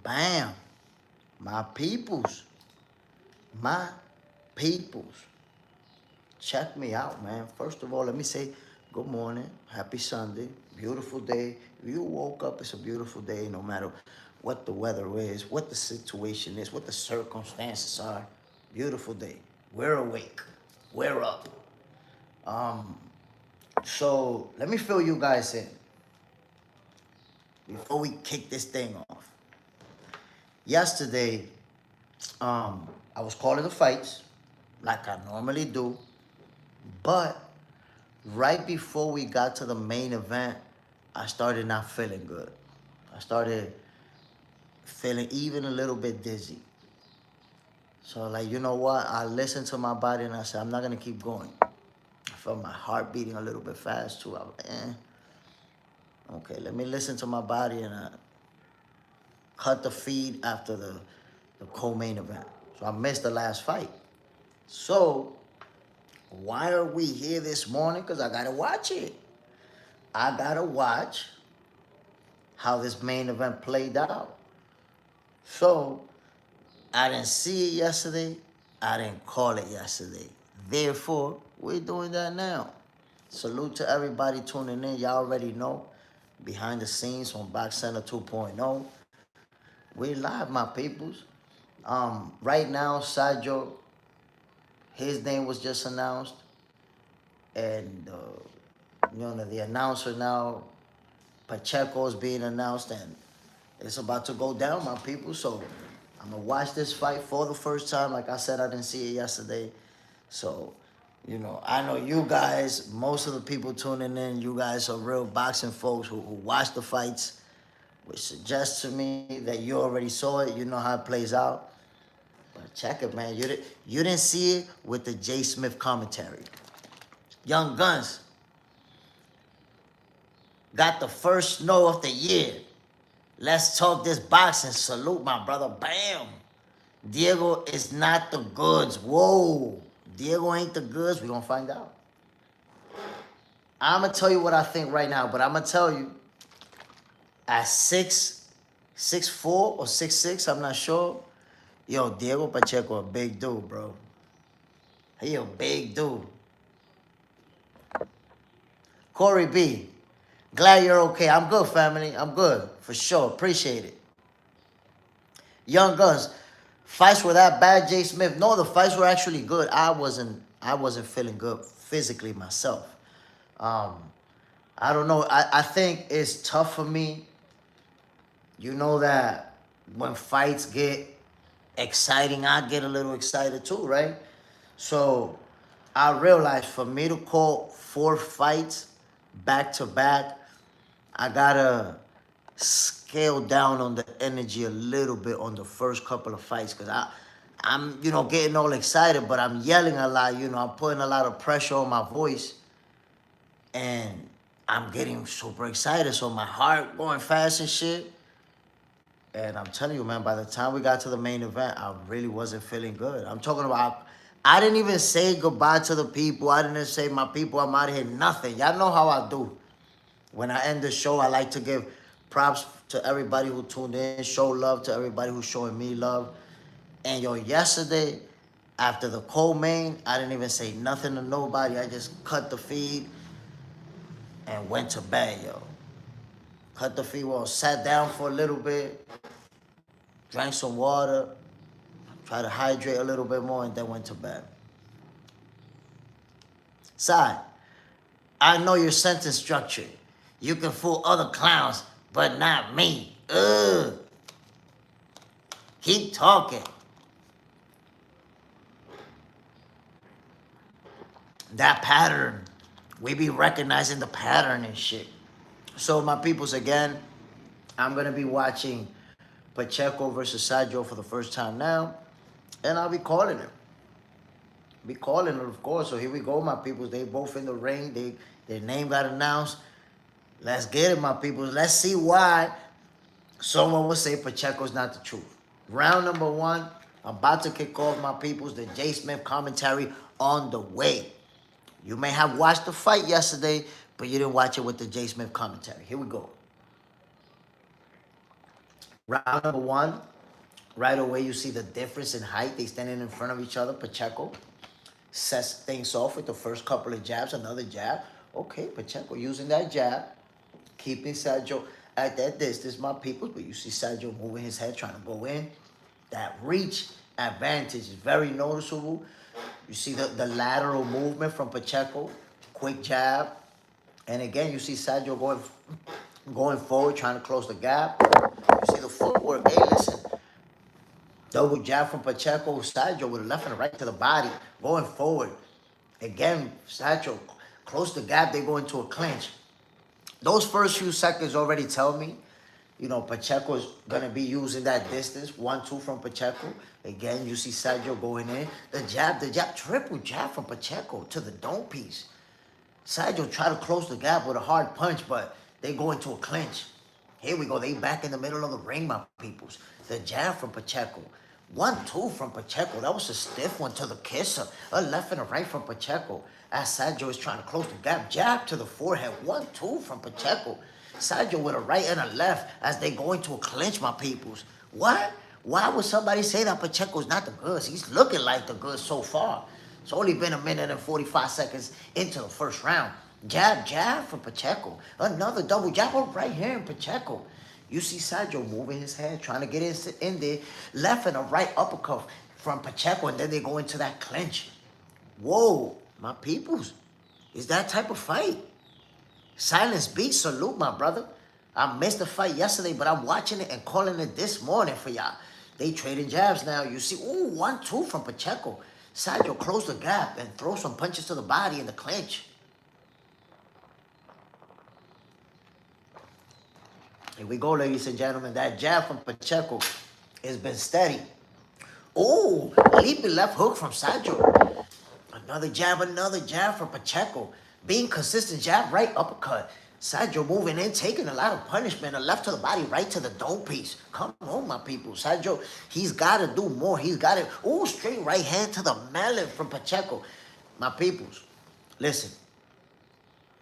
Bam. My peoples. My peoples. Check me out, man. First of all, let me say good morning. Happy Sunday. Beautiful day. If you woke up, it's a beautiful day no matter what the weather is, what the situation is, what the circumstances are. Beautiful day. We're awake. We're up. Um, so let me fill you guys in before we kick this thing off. Yesterday, I was calling the fights like I normally do, but right before we got to the main event, I started not feeling good. I started feeling even a little bit dizzy. So like, you know what? I listened to my body and I said, I'm not gonna keep going. I felt my heart beating a little bit fast too. I was like, okay, let me listen to my body, and I cut the feed after the co-main event. So I missed the last fight. So why are we here this morning? Because I gotta watch it. I gotta watch how this main event played out. So I didn't see it yesterday. I didn't call it yesterday. Therefore, we're doing that now. Salute to everybody tuning in. Y'all already know. Behind the scenes on Box Center 2.0. We live, my peoples. Right now, Sajo, his name was just announced. And, the announcer now, Pacheco is being announced. And it's about to go down, my people. So I'm going to watch this fight for the first time. Like I said, I didn't see it yesterday. So, I know you guys, most of the people tuning in, you guys are real boxing folks who watch the fights, which suggests to me that you already saw it. You know how it plays out. But check it, man. You didn't see it with the JSmiff commentary. Young Guns got the first snow of the year. Let's talk this boxing. Salute, my brother. Bam. Diego is not the goods. Whoa. Diego ain't the goods. We're going to find out. I'm going to tell you what I think right now, but I'm going to tell you at 6'4" or 6'6", I'm not sure. Yo, Diego Pacheco, a big dude, bro. He a big dude. Corey B, glad you're okay. I'm good, family. I'm good, for sure. Appreciate it. Young Guns, fights were that bad, JSmiff? No, the fights were actually good. I wasn't feeling good physically myself. I don't know. I think it's tough for me. You know that when fights get exciting, I get a little excited too, right? So I realized for me to call 4 fights back to back, I gotta scale down on the energy a little bit on the first couple of fights, because I'm getting all excited, but I'm yelling a lot. I'm putting a lot of pressure on my voice, and I'm getting super excited, so my heart going fast and shit. And I'm telling you, man, by the time we got to the main event, I really wasn't feeling good. I'm talking about, I didn't even say goodbye to the people. I didn't say, my people, I'm out of here, nothing. Y'all know how I do. When I end the show, I like to give props to everybody who tuned in, show love to everybody who's showing me love. And yo, yesterday, after the co-main, I didn't even say nothing to nobody. I just cut the feed and went to bed, yo. Cut the feed, well, sat down for a little bit, drank some water, tried to hydrate a little bit more, and then went to bed. Sai, I know your sentence structure. You can fool other clowns, but not me. Ugh. Keep talking. That pattern, we be recognizing the pattern and shit. So my peoples, again, I'm going to be watching Pacheco versus Sajo for the first time now, and I'll be calling him. Of course. So here we go, my peoples. They both in the ring. Their name got announced. Let's get it, my peoples. Let's see why someone would say Pacheco's not the truth. Round number 1, about to kick off, my peoples. The JSmiff commentary on the way. You may have watched the fight yesterday, but you didn't watch it with the JSmiff commentary. Here we go. Round number one, right away you see the difference in height. They standing in front of each other. Pacheco sets things off with the first couple of jabs, another jab. Okay, Pacheco using that jab, keeping Sergio at that distance, my people. But you see Sergio moving his head, trying to go in. That reach advantage is very noticeable. You see the lateral movement from Pacheco, quick jab. And again, you see Sergio going forward, trying to close the gap. You see the footwork. Hey, listen. Double jab from Pacheco, Sergio with a left and a right to the body, going forward. Again, Sergio close the gap, they go into a clinch. Those first few seconds already tell me, you know, Pacheco is going to be using that distance. 1-2 from Pacheco. Again, you see Sergio going in. The jab, triple jab from Pacheco to the dome piece. Sergio try to close the gap with a hard punch, but they go into a clinch. Here we go. They back in the middle of the ring, my peoples. The jab from Pacheco. 1-2 from Pacheco. That was a stiff one to the kisser. A left and a right from Pacheco. As Sergio is trying to close the gap. Jab to the forehead. 1-2 from Pacheco. Sergio with a right and a left as they go into a clinch, my peoples. What? Why would somebody say that Pacheco's not the goods? He's looking like the goods so far. It's only been a minute and 45 seconds into the first round. Jab from Pacheco. Another double jab right here in Pacheco. You see Sergio moving his head, trying to get in there. Left and a right uppercut from Pacheco, and then they go into that clinch. Whoa, my peoples. Is that type of fight? Silence beat, salute, my brother. I missed the fight yesterday, but I'm watching it and calling it this morning for y'all. They trading jabs now. You see, ooh, 1-2 from Pacheco. Sergio close the gap and throw some punches to the body in the clinch. Here we go, ladies and gentlemen. That jab from Pacheco has been steady. Oh, leaping left hook from Sergio. Another jab from Pacheco. Being consistent, jab, right, uppercut. Sergio moving in, taking a lot of punishment. A left to the body, right to the dome piece. Come on, my people. Sergio, he's got to do more. He's got to, ooh, straight right hand to the melon from Pacheco. My peoples, listen.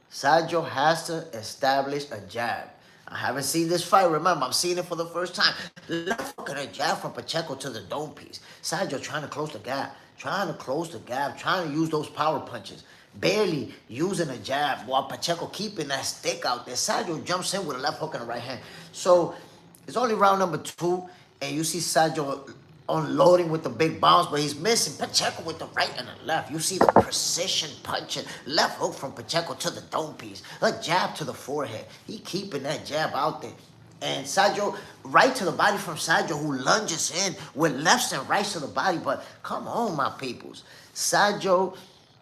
Sergio has to establish a jab. I haven't seen this fight, remember, I'm seeing it for the first time. Left hook and a jab from Pacheco to the dome piece. Sergio trying to close the gap, trying to use those power punches. Barely using a jab while Pacheco keeping that stick out there. Sergio jumps in with a left hook and a right hand. So it's only round number 2, and you see Sergio unloading with the big bounce, but he's missing. Pacheco with the right and the left. You see the precision punching. Left hook from Pacheco to the dome piece. A jab to the forehead. He keeping that jab out there. And Sergio, right to the body from Sergio, who lunges in with lefts and rights to the body. But come on, my peoples. Sergio,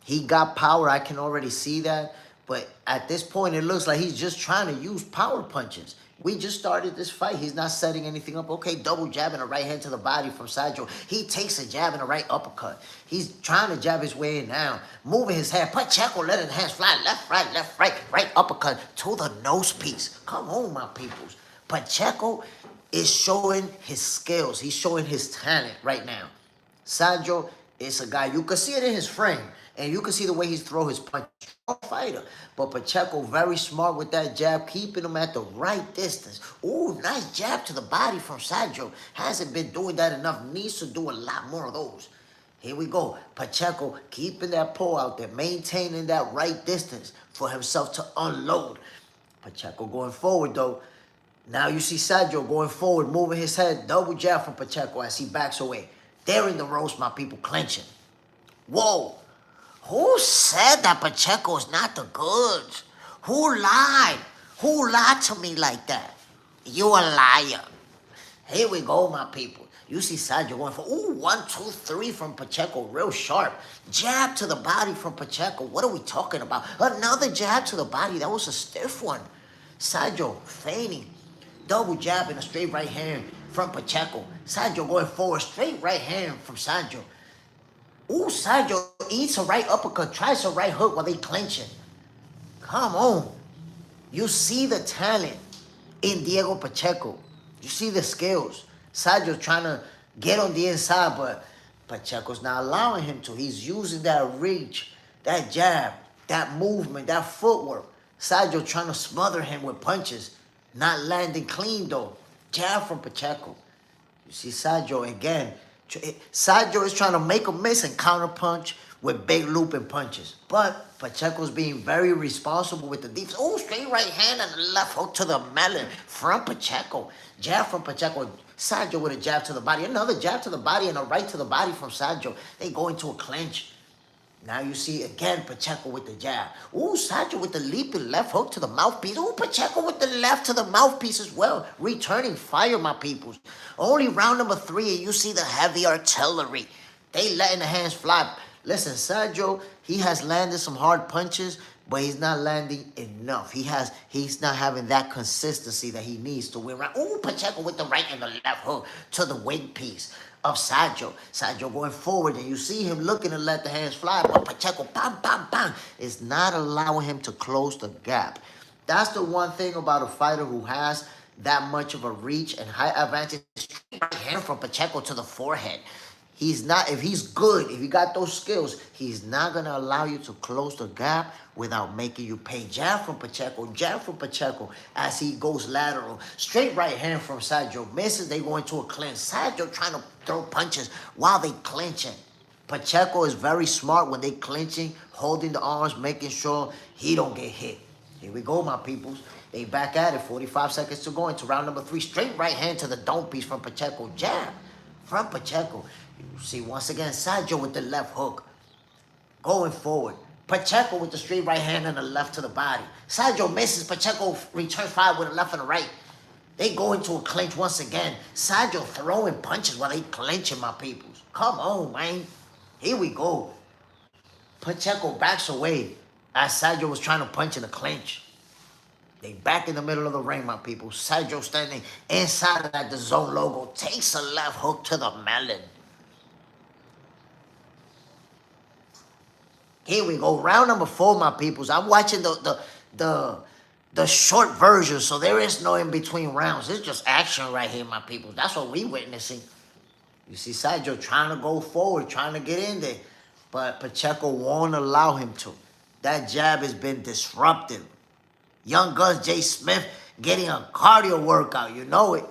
he got power. I can already see that. But at this point, it looks like he's just trying to use power punches. We just started this fight. He's not setting anything up. Okay, double jab and a right hand to the body from Sergio. He takes a jab and a right uppercut. He's trying to jab his way in now. Moving his head. Pacheco letting the hands fly. Left, right uppercut to the nose piece. Come on, my peoples. Pacheco is showing his skills. He's showing his talent right now. Sergio is a guy, you can see it in his frame. And you can see the way he throws his punch. Fighter. But Pacheco very smart with that jab, keeping him at the right distance. Ooh, nice jab to the body from Sergio. Hasn't been doing that enough. Needs to do a lot more of those. Here we go. Pacheco keeping that pull out there, maintaining that right distance for himself to unload. Pacheco going forward, though. Now you see Sergio going forward, moving his head. Double jab from Pacheco as he backs away. They're in the ropes, my people, clenching. Whoa. Who said that Pacheco is not the goods? Who lied? Who lied to me like that? You a liar. Here we go, my people. You see Sergio going for, ooh, 1, 2, 3 from Pacheco, real sharp. Jab to the body from Pacheco. What are we talking about? Another jab to the body. That was a stiff one. Sergio feigning. Double jab and a straight right hand from Pacheco. Sergio going forward, straight right hand from Sergio. Ooh, Sergio eats a right uppercut, tries a right hook while they clenching. Come on. You see the talent in Diego Pacheco. You see the skills. Sergio trying to get on the inside, but Pacheco's not allowing him to. He's using that reach, that jab, that movement, that footwork. Sergio trying to smother him with punches. Not landing clean, though. Jab from Pacheco. You see Sergio again. Sergio is trying to make a miss and counter punch with big looping punches. But Pacheco's being very responsible with the defense. Oh, straight right hand and the left hook to the melon from Pacheco. Jab from Pacheco. Sergio with a jab to the body. Another jab to the body and a right to the body from Sergio. They go into a clinch. Now you see again Pacheco with the jab. Ooh, Sergio with the leaping left hook to the mouthpiece. Ooh, Pacheco with the left to the mouthpiece as well. Returning fire, my peoples. Only round number 3, and you see the heavy artillery. They letting the hands fly. Listen, Sergio, he has landed some hard punches, but he's not landing enough. He's not having that consistency that he needs to win round. Ooh, Pacheco with the right and the left hook to the wing piece of Sergio. Sergio going forward, and you see him looking to let the hands fly, but Pacheco, bam, bam, bam, is not allowing him to close the gap. That's the one thing about a fighter who has that much of a reach and high advantage. Right hand from Pacheco to the forehead. He's not, if he's good, if he got those skills, he's not going to allow you to close the gap without making you pay. Jab from Pacheco as he goes lateral. Straight right hand from Sergio. Misses, they go into a clinch. Sergio trying to throw punches while they clinching. Pacheco is very smart when they clinching, holding the arms, making sure he don't get hit. Here we go, my peoples. They back at it. 45 seconds to go into round number 3. Straight right hand to the dome piece from Pacheco. Jab from Pacheco. You see, once again, Sergio with the left hook. Going forward. Pacheco with the straight right hand and the left to the body. Sergio misses. Pacheco returns fire with a left and a right. They go into a clinch once again. Sergio throwing punches while they clinching, my peoples. Come on, man. Here we go. Pacheco backs away as Sergio was trying to punch in the clinch. They back in the middle of the ring, my people. Sergio standing inside of that the zone logo. Takes a left hook to the melon. Here we go. Round number 4, my peoples. I'm watching the short version, so there is no in-between rounds. It's just action right here, my people. That's what we witnessing. You see Sergio trying to go forward, trying to get in there. But Pacheco won't allow him to. That jab has been disruptive. Young Guns JSmiff getting a cardio workout. You know it.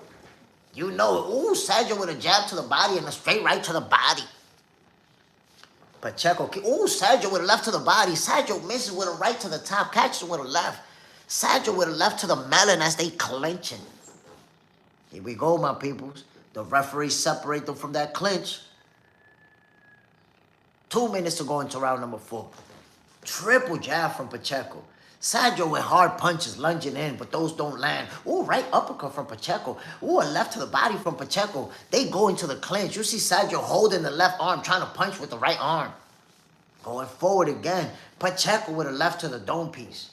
You know it. Ooh, Sergio with a jab to the body and a straight right to the body. Pacheco, ooh, Sergio with a left to the body. Sergio misses with a right to the top, catches with a left. Sergio with a left to the melon as they clinching. Here we go, my peoples. The referees separate them from that clinch. 2 minutes to go into round number 4. Triple jab from Pacheco. Sergio with hard punches lunging in, but those don't land. Ooh, right uppercut from Pacheco. Ooh, a left to the body from Pacheco. They go into the clinch. You see Sergio holding the left arm, trying to punch with the right arm. Going forward again. Pacheco with a left to the dome piece.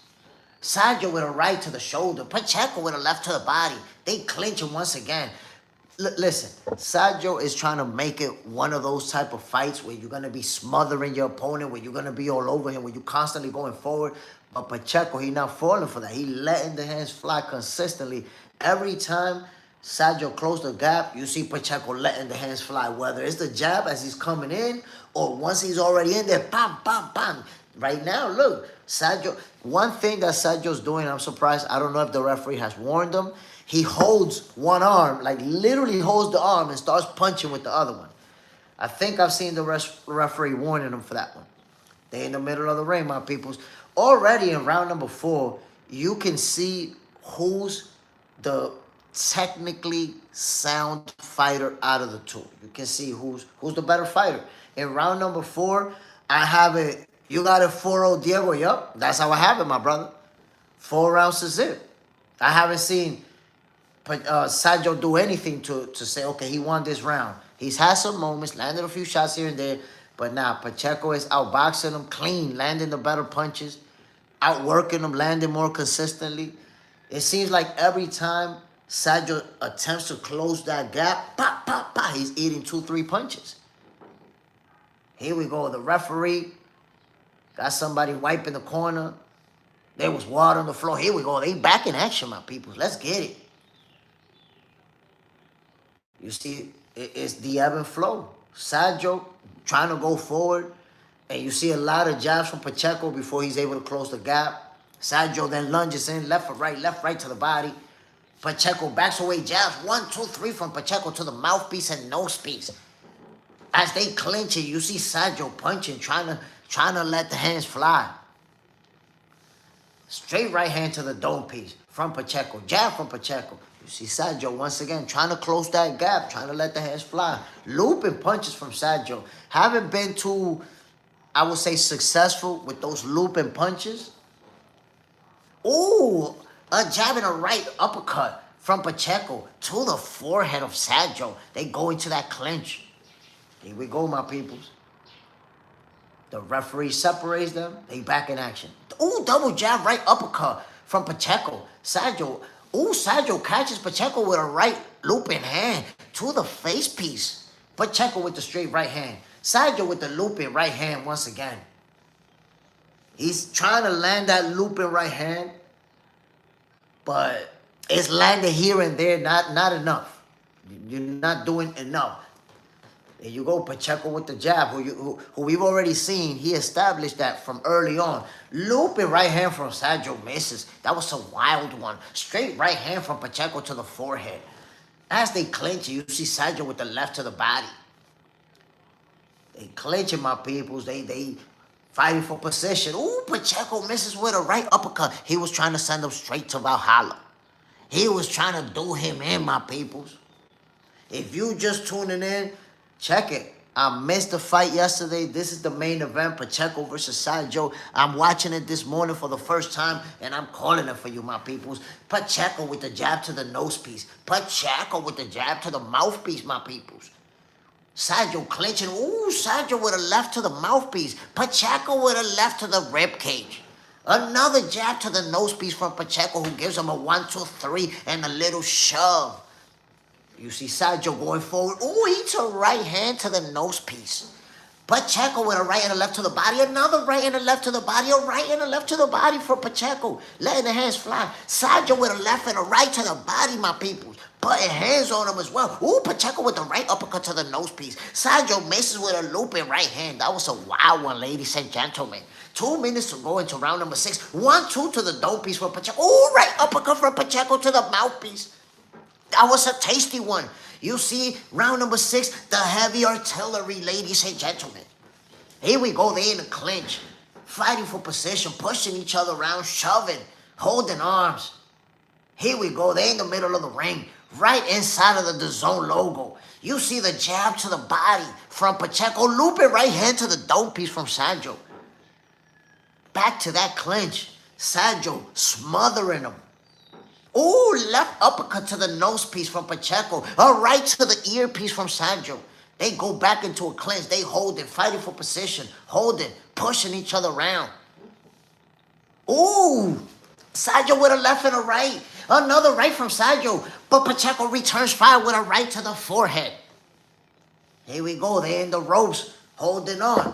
Sergio with a right to the shoulder. Pacheco with a left to the body. They clinching once again. Listen, Sergio is trying to make it one of those type of fights where you're going to be smothering your opponent, where you're going to be all over him, where you're constantly going forward. But Pacheco, he's not falling for that. He letting the hands fly consistently. Every time Sergio closed the gap, you see Pacheco letting the hands fly, whether it's the jab as he's coming in or once he's already in there, bam, bam, bam. Right now, look, Sergio, one thing that Sergio's doing, I'm surprised, I don't know if the referee has warned him. He holds one arm, like literally holds the arm and starts punching with the other one. I think I've seen the referee warning him for that one. They in the middle of the ring, my peoples. Already in round number 4, you can see who's the technically sound fighter out of the two. You can see who's the better fighter. In round number 4, I have it. You got it 4-0 Diego. Yup, that's how I have it, my brother. 4 rounds to zip. I haven't seen Sergio do anything to say, okay, he won this round. He's had some moments, landed a few shots here and there, but now Pacheco is outboxing him clean, landing the better punches, outworking him, landing more consistently. It seems like every time Sergio attempts to close that gap, pop, pop, pop, he's eating 2-3 punches. Here we go. The referee got somebody wiping the corner. There was water on the floor. Here we go. They back in action, my people. Let's get it. You see, it's the ebb and flow. Sergio trying to go forward, and you see a lot of jabs from Pacheco before he's able to close the gap. Sergio then lunges in, left or right to the body. Pacheco backs away, jabs 1, 2, 3 from Pacheco to the mouthpiece and nose piece. As they clinch it, you see Sergio punching, trying to let the hands fly. Straight right hand to the dome piece from Pacheco. Jab from Pacheco. You see Sergio once again trying to close that gap, trying to let the hands fly. Looping punches from Sergio. Haven't been too, I would say, successful with those looping punches. Ooh, a jab and a right uppercut from Pacheco to the forehead of Sergio. They go into that clinch. Here we go, my peoples. The referee separates them. They back in action. Ooh, double jab, right uppercut from Pacheco. Sergio catches Pacheco with a right looping hand to the face piece. Pacheco with the straight right hand. Sergio with the looping right hand once again. He's trying to land that looping right hand, but it's landed here and there, not enough. You're not doing enough. There you go, Pacheco with the jab, who we've already seen. He established that from early on. Looping right hand from Sergio misses. That was a wild one. Straight right hand from Pacheco to the forehead. As they clinch, you see Sergio with the left to the body. They clinching, my peoples. They fighting for position. Ooh, Pacheco misses with a right uppercut. He was trying to send him straight to Valhalla. He was trying to do him in, my peoples. If you just tuning in, check it. I missed the fight yesterday. This is the main event, Pacheco versus Sergio. I'm watching it this morning for the first time, and I'm calling it for you, my peoples. Pacheco with the jab to the nose piece. Pacheco with the jab to the mouthpiece, my peoples. Sergio clinching. Ooh, Sergio with a left to the mouthpiece. Pacheco with a left to the rib cage. Another jab to the nose piece from Pacheco, who gives him a 1, 2, 3 and a little shove. You see Sergio going forward. Ooh, he hits a right hand to the nose piece. Pacheco with a right and a left to the body. Another right and a left to the body. A right and a left to the body for Pacheco. Letting the hands fly. Sergio with a left and a right to the body, my people. Putting hands on him as well. Ooh, Pacheco with the right uppercut to the nose piece. Sergio misses with a looping right hand. That was a wild one, ladies and gentlemen. 2 minutes to go into round number 6. 1, 2 to the dome piece for Pacheco. Ooh, right uppercut from Pacheco to the mouthpiece. That was a tasty one. You see, round number 6, the heavy artillery, ladies and gentlemen. Here we go, they in the clinch. Fighting for position, pushing each other around, shoving, holding arms. Here we go, they in the middle of the ring, right inside of the DAZN logo. You see the jab to the body from Pacheco, looping right hand to the dome piece from Sergio. Back to that clinch. Sergio smothering him. Ooh, left uppercut to the nose piece from Pacheco. A right to the earpiece from Sergio. They go back into a clinch. They hold it, fighting for position. Holding, pushing each other around. Ooh, Sergio with a left and a right. Another right from Sergio. But Pacheco returns fire with a right to the forehead. Here we go. They're in the ropes, holding on.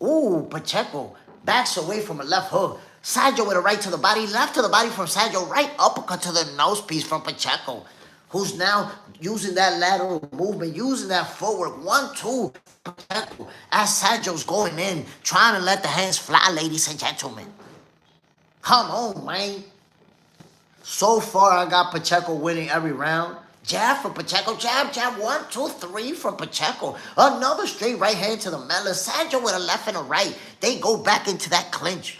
Ooh, Pacheco backs away from a left hook. Sergio with a right to the body, left to the body from Sergio, right uppercut to the nose piece from Pacheco, who's now using that lateral movement, using that footwork. 1, 2, Pacheco, as Sergio's going in, trying to let the hands fly, ladies and gentlemen. Come on, man. So far, I got Pacheco winning every round. Jab from Pacheco, jab, 1, 2, 3 from Pacheco. Another straight right hand to the melon. Sergio with a left and a right. They go back into that clinch.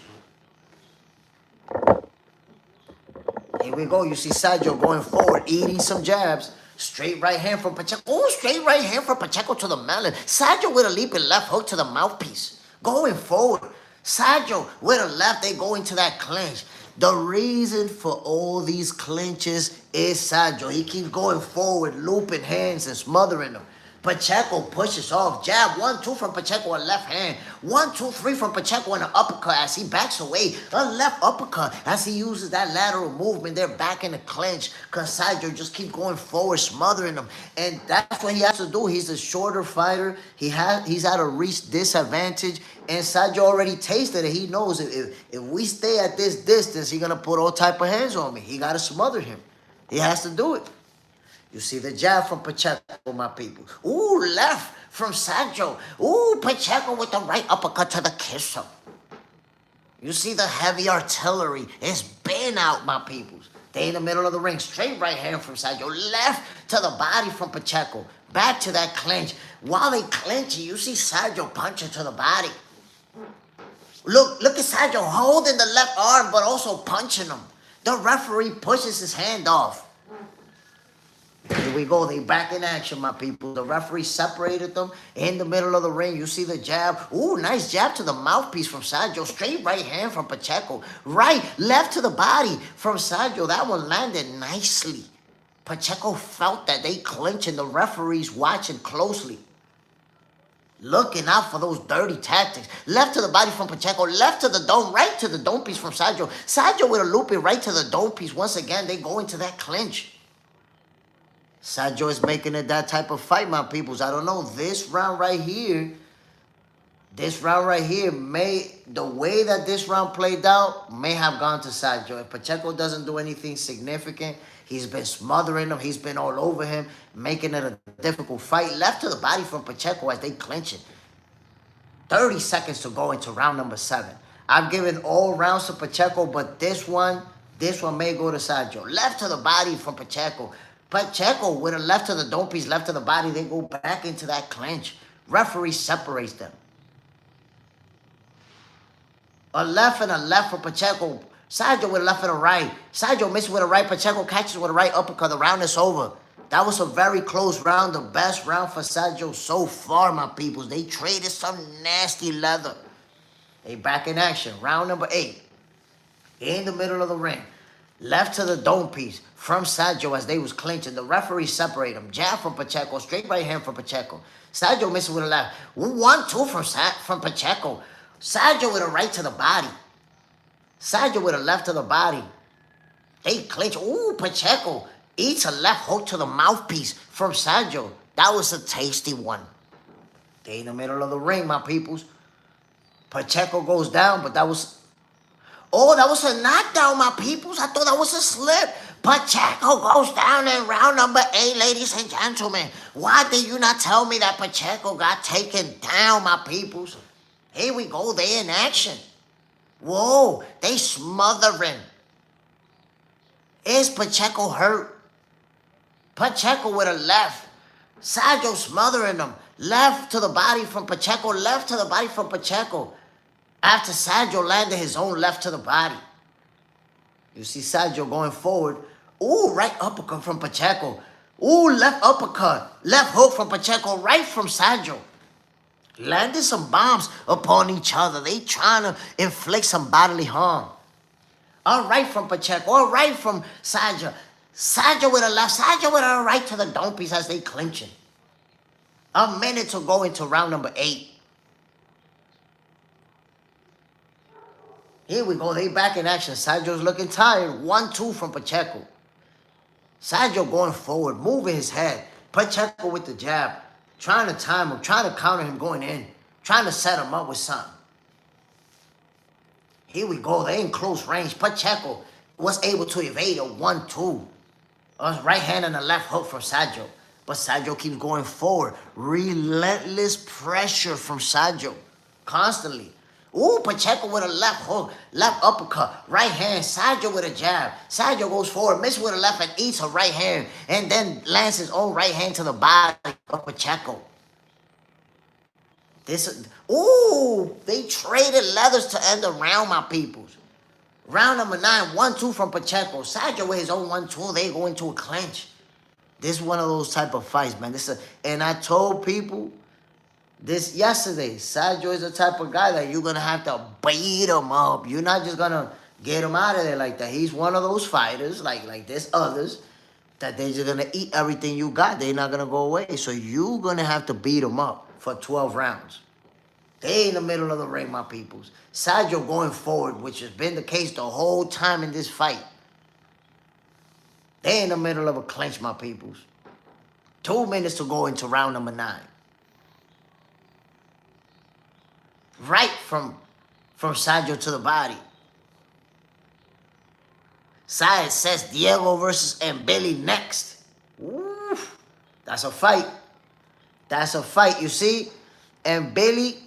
Here we go. You see Sergio going forward, eating some jabs. Straight right hand from Pacheco. Oh, straight right hand from Pacheco to the melon. Sergio with a leaping left hook to the mouthpiece. Going forward. Sergio with a left, they go into that clinch. The reason for all these clinches is Sergio. He keeps going forward, looping hands and smothering them. Pacheco pushes off. Jab, 1, 2 from Pacheco, a left hand. 1, 2, 3 from Pacheco and an uppercut as he backs away. A left uppercut as he uses that lateral movement. They're back in the clinch because Sergio just keep going forward, smothering them. And that's what he has to do. He's a shorter fighter. He's at a reach disadvantage. And Sergio already tasted it. He knows if we stay at this distance, he's going to put all type of hands on me. He got to smother him. He has to do it. You see the jab from Pacheco, my people. Ooh, left from Sergio. Ooh, Pacheco with the right uppercut to the kisser. You see the heavy artillery. It's been out, my peoples. They in the middle of the ring. Straight right hand from Sergio. Left to the body from Pacheco. Back to that clinch. While they clinching, you see Sergio punching to the body. Look at Sergio holding the left arm, but also punching him. The referee pushes his hand off. Here we go. They back in action, my people. The referee separated them in the middle of the ring. You see the jab. Ooh, nice jab to the mouthpiece from Sergio. Straight right hand from Pacheco. Right, left to the body from Sergio. That one landed nicely. Pacheco felt that they clinching. The referee's watching closely. Looking out for those dirty tactics. Left to the body from Pacheco. Left to the dome. Right to the dome piece from Sergio. Sergio with a looping right to the dome piece. Once again, they go into that clinch. Sergio is making it that type of fight, my peoples. I don't know. This round right here, the way that this round played out, may have gone to Sergio. If Pacheco doesn't do anything significant, he's been smothering him. He's been all over him, making it a difficult fight. Left to the body from Pacheco as they clinch it. 30 seconds to go into round number 7. I've given all rounds to Pacheco, but this one may go to Sergio. Left to the body from Pacheco. Pacheco with a left to the dome piece, left to the body. They go back into that clinch. Referee separates them. A left and a left for Pacheco. Sergio with a left and a right. Sergio misses with a right. Pacheco catches with a right uppercut. The round is over. That was a very close round. The best round for Sergio so far, my peoples. They traded some nasty leather. They back in action. Round number 8. In the middle of the ring. Left to the dome piece from Sergio as they was clinching. The referee separated them. Jab from Pacheco. Straight right hand from Pacheco. Sergio misses with a left. 1-2 from Pacheco. Sergio with a right to the body. Sergio with a left to the body. They clinch. Ooh, Pacheco eats a left hook to the mouthpiece from Sergio. That was a tasty one. They in the middle of the ring, my peoples. Pacheco goes down, but that was... Oh, that was a knockdown, my peoples. I thought that was a slip. Pacheco goes down in round number 8, ladies and gentlemen. Why did you not tell me that Pacheco got taken down, my peoples? Here we go. They in action. Whoa, they smothering. Is Pacheco hurt? Pacheco with a left. Sergio smothering them. Left to the body from Pacheco. Left to the body from Pacheco. After Sergio landed his own left to the body. You see Sergio going forward. Ooh, right uppercut from Pacheco. Ooh, left uppercut. Left hook from Pacheco. Right from Sergio. Landed some bombs upon each other. They trying to inflict some bodily harm. All right from Pacheco. All right from Sergio. Sergio with a left. Sergio with a right to the dome piece as they clinching. A minute to go into round number 8. Here we go. They back in action. Sergio's looking tired. 1-2 from Pacheco. Sergio going forward, moving his head. Pacheco with the jab. Trying to time him. Trying to counter him going in. Trying to set him up with something. Here we go. They in close range. Pacheco was able to evade a 1-2. A right hand and a left hook from Sergio. But Sergio keeps going forward. Relentless pressure from Sergio. Constantly. Ooh, Pacheco with a left hook, left uppercut, right hand, Sergio with a jab. Sergio goes forward, misses with a left and eats a right hand, and then lands his own right hand to the body of Pacheco. Ooh, they traded leathers to end the round, my peoples. Round number 9, 1-2 from Pacheco. Sergio with his own 1-2, they go into a clinch. This is one of those type of fights, man. And I told people this yesterday, Sergio is the type of guy that you're going to have to beat him up. You're not just going to get him out of there like that. He's one of those fighters, like there's others, that they're just going to eat everything you got. They're not going to go away. So you're going to have to beat him up for 12 rounds. They in the middle of the ring, my peoples. Sergio going forward, which has been the case the whole time in this fight. They in the middle of a clinch, my peoples. 2 minutes to go into round number 9. Right from Sergio to the body. Side says Diego versus Billy next. Ooh, that's a fight. That's a fight, you see? And Billy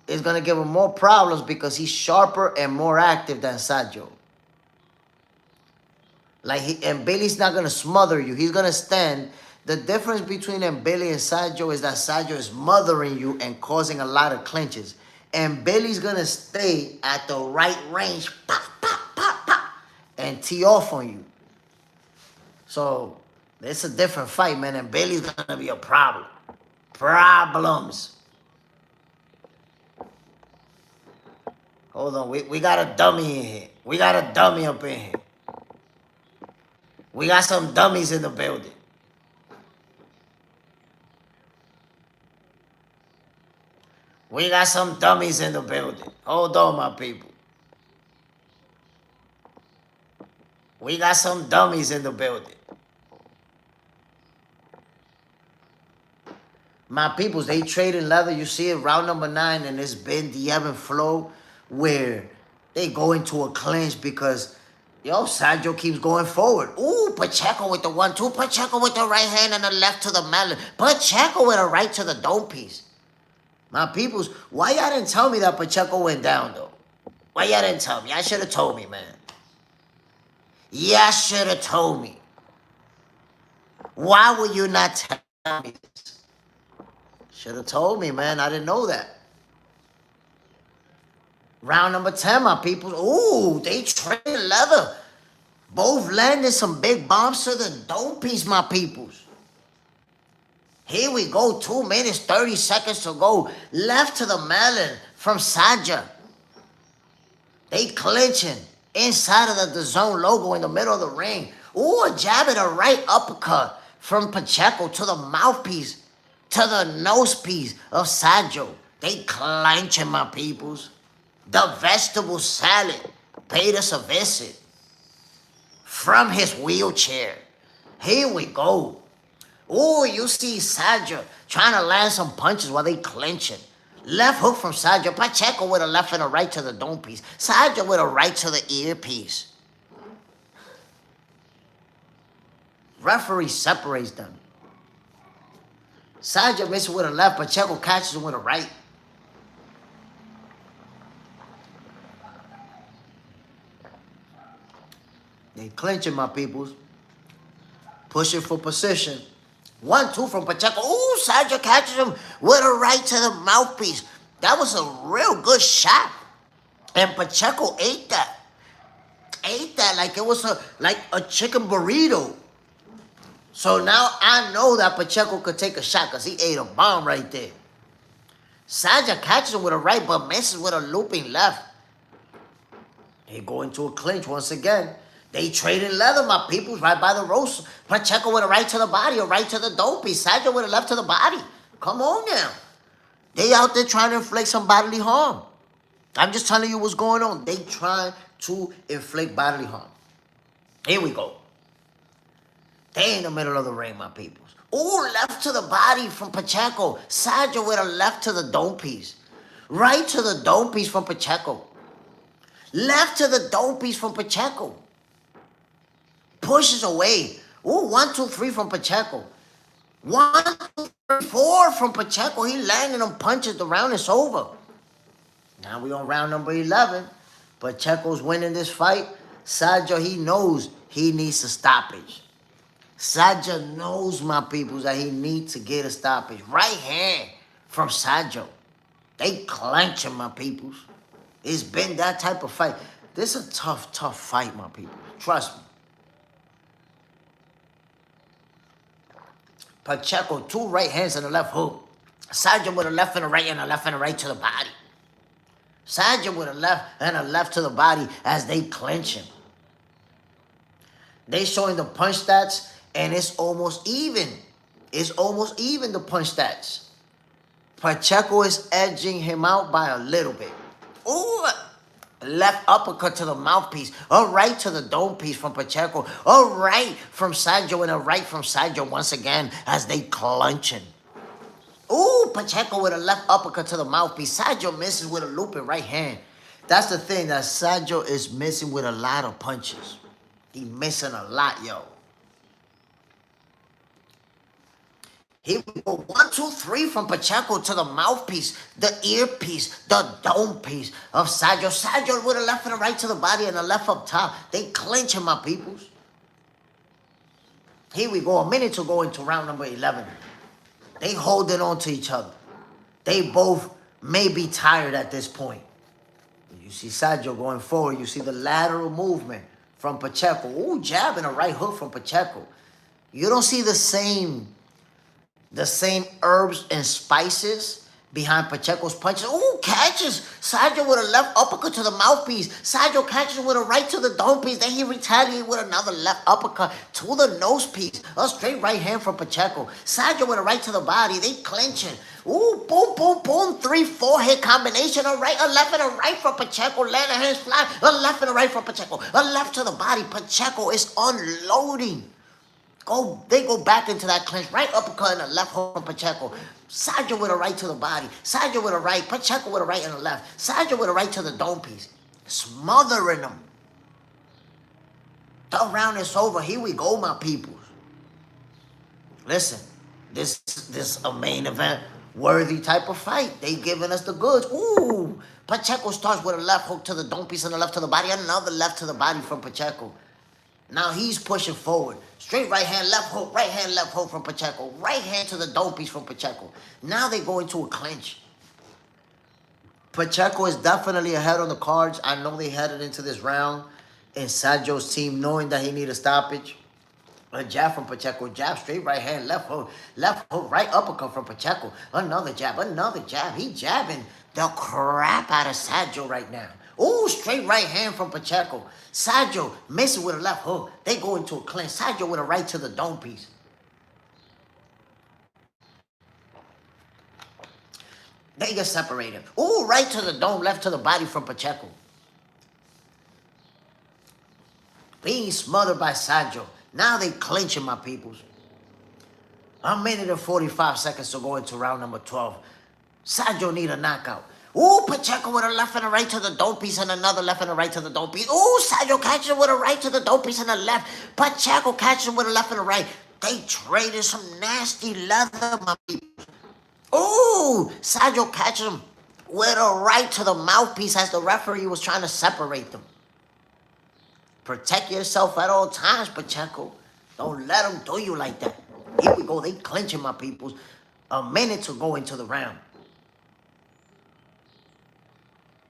is going to give him more problems because he's sharper and more active than Sergio. And Bailey's not gonna smother you. He's gonna stand. The difference between Bailey and Sajo is that Sajo is mothering you and causing a lot of clinches. And Bailey's gonna stay at the right range, pop, pop, pop, pop, and tee off on you. So it's a different fight, man. And Bailey's gonna be a problem. Problems. Hold on, we got a dummy in here. We got a dummy up in here. We got some dummies in the building. We got some dummies in the building. Hold on, my people. We got some dummies in the building. My peoples, they trading leather. You see it, round number 9, and it's been the ebb and flow where they go into a clinch because, Sajo keeps going forward. Ooh, Pacheco with the 1-2. Pacheco with the right hand and the left to the melon. Pacheco with a right to the dome piece. My peoples, why y'all didn't tell me that Pacheco went down, though? Why y'all didn't tell me? Y'all should have told me, man. Y'all should have told me. Why would you not tell me this? Should have told me, man. I didn't know that. Round number 10, my people. Ooh, they trading leather. Both landed some big bombs to the dome piece, my peoples. Here we go. 2 minutes, 30 seconds to go. Left to the melon from Saja. They clinching inside of the zone logo in the middle of the ring. Ooh, a jab and a right uppercut from Pacheco to the mouthpiece, to the nose piece of Sajo. They clenching, my peoples. The vegetable salad paid us a visit from his wheelchair. Here we go. Ooh, you see Sajo trying to land some punches while they clinching. Left hook from Sajo. Pacheco with a left and a right to the dome piece. Sajo with a right to the earpiece. Referee separates them. Sajo misses with a left. Pacheco catches him with a right. They clinching, my peoples. Pushing for position. 1-2 from Pacheco. Ooh, Sajo catches him with a right to the mouthpiece. That was a real good shot. And Pacheco ate that. Ate that like it was a chicken burrito. So now I know that Pacheco could take a shot because he ate a bomb right there. Sajo catches him with a right but misses with a looping left. They go into a clinch once again. They trading leather, my peoples, right by the ropes. Pacheco with a right to the body, a right to the dope piece. Sajo with a left to the body. Come on now. They out there trying to inflict some bodily harm. I'm just telling you what's going on. They trying to inflict bodily harm. Here we go. They in the middle of the ring, my peoples. Ooh, left to the body from Pacheco. Sajo with a left to the dome piece. Right to the dome piece from Pacheco. Left to the dome piece from Pacheco. Pushes away. Ooh, 1-2-3 from Pacheco. 1-2-3-4 from Pacheco. He landing them punches. The round is over. Now we on round number 11. Pacheco's winning this fight. Sajo, he knows he needs a stoppage. Sajo knows, my peoples, that he needs to get a stoppage. Right hand from Sajo. They clenching, my peoples. It's been that type of fight. This is a tough, tough fight, my people. Trust me. Pacheco, 2 right hands and a left hook. Sajo with a left and a right and a left and a right to the body. Sajo with a left and a left to the body as they clinch him. They showing the punch stats, and it's almost even. It's almost even, the punch stats. Pacheco is edging him out by a little bit. Ooh, left uppercut to the mouthpiece. A right to the dome piece from Pacheco. A right from Sajo and a right from Sajo once again as they clenching. Ooh, Pacheco with a left uppercut to the mouthpiece. Sajo misses with a looping right hand. That's the thing, that Sajo is missing with a lot of punches. He missing a lot, yo. Here we go. 1-2-3 from Pacheco to the mouthpiece, the earpiece, the dome piece of Sajo. Sajo with a left and a right to the body and a left up top. They clinching, my peoples. Here we go, a minute to go into round number 11. They holding on to each other. They both may be tired at this point. You see Sergio going forward. You see the lateral movement from Pacheco. Ooh, jab and a right hook from Pacheco. You don't see the same herbs and spices behind Pacheco's punches. Ooh, catches Sergio with a left uppercut to the mouthpiece. Sergio catches with a right to the dome piece. Then he retaliates with another left uppercut to the nose piece. A straight right hand from Pacheco. Sergio with a right to the body. They clinching. Ooh, boom, boom, boom. 3-4 hit combination. A right, a left, and a right from Pacheco. Land and hands fly. A left and a right from Pacheco. A left to the body. Pacheco is unloading. They go back into that clinch. Right uppercut and a left hook from Pacheco. Sergio with a right to the body. Sergio with a right. Pacheco with a right and a left. Sergio with a right to the dome piece. Smothering them. The round is over. Here we go, my peoples. Listen, this a main event worthy type of fight. They giving us the goods. Ooh. Pacheco starts with a left hook to the dome piece and a left to the body. Another left to the body from Pacheco. Now he's pushing forward. Straight right hand, left hook from Pacheco. Right hand to the dome piece from Pacheco. Now they go into a clinch. Pacheco is definitely ahead on the cards. I know they headed into this round. And Sergio's team knowing that he need a stoppage. A jab from Pacheco. Jab, straight right hand, left hook, right uppercut from Pacheco. Another jab. He jabbing the crap out of Sergio right now. Ooh, straight right hand from Pacheco. Sergio missing with a left hook. They go into a clinch. Sergio with a right to the dome piece. They get separated. Ooh, right to the dome, left to the body from Pacheco. Being smothered by Sergio. Now they clinching, my peoples. A minute and 45 seconds to go into round number 12. Sergio need a knockout. Ooh, Pacheco with a left and a right to the dome piece and another left and a right to the dome piece. Ooh, Sergio catches him with a right to the dome piece and a left. Pacheco catches him with a left and a right. They traded some nasty leather, my people. Ooh, Sergio catches him with a right to the mouthpiece as the referee was trying to separate them. Protect yourself at all times, Pacheco. Don't let them do you like that. Here we go. They clinching, my peoples. A minute to go into the round.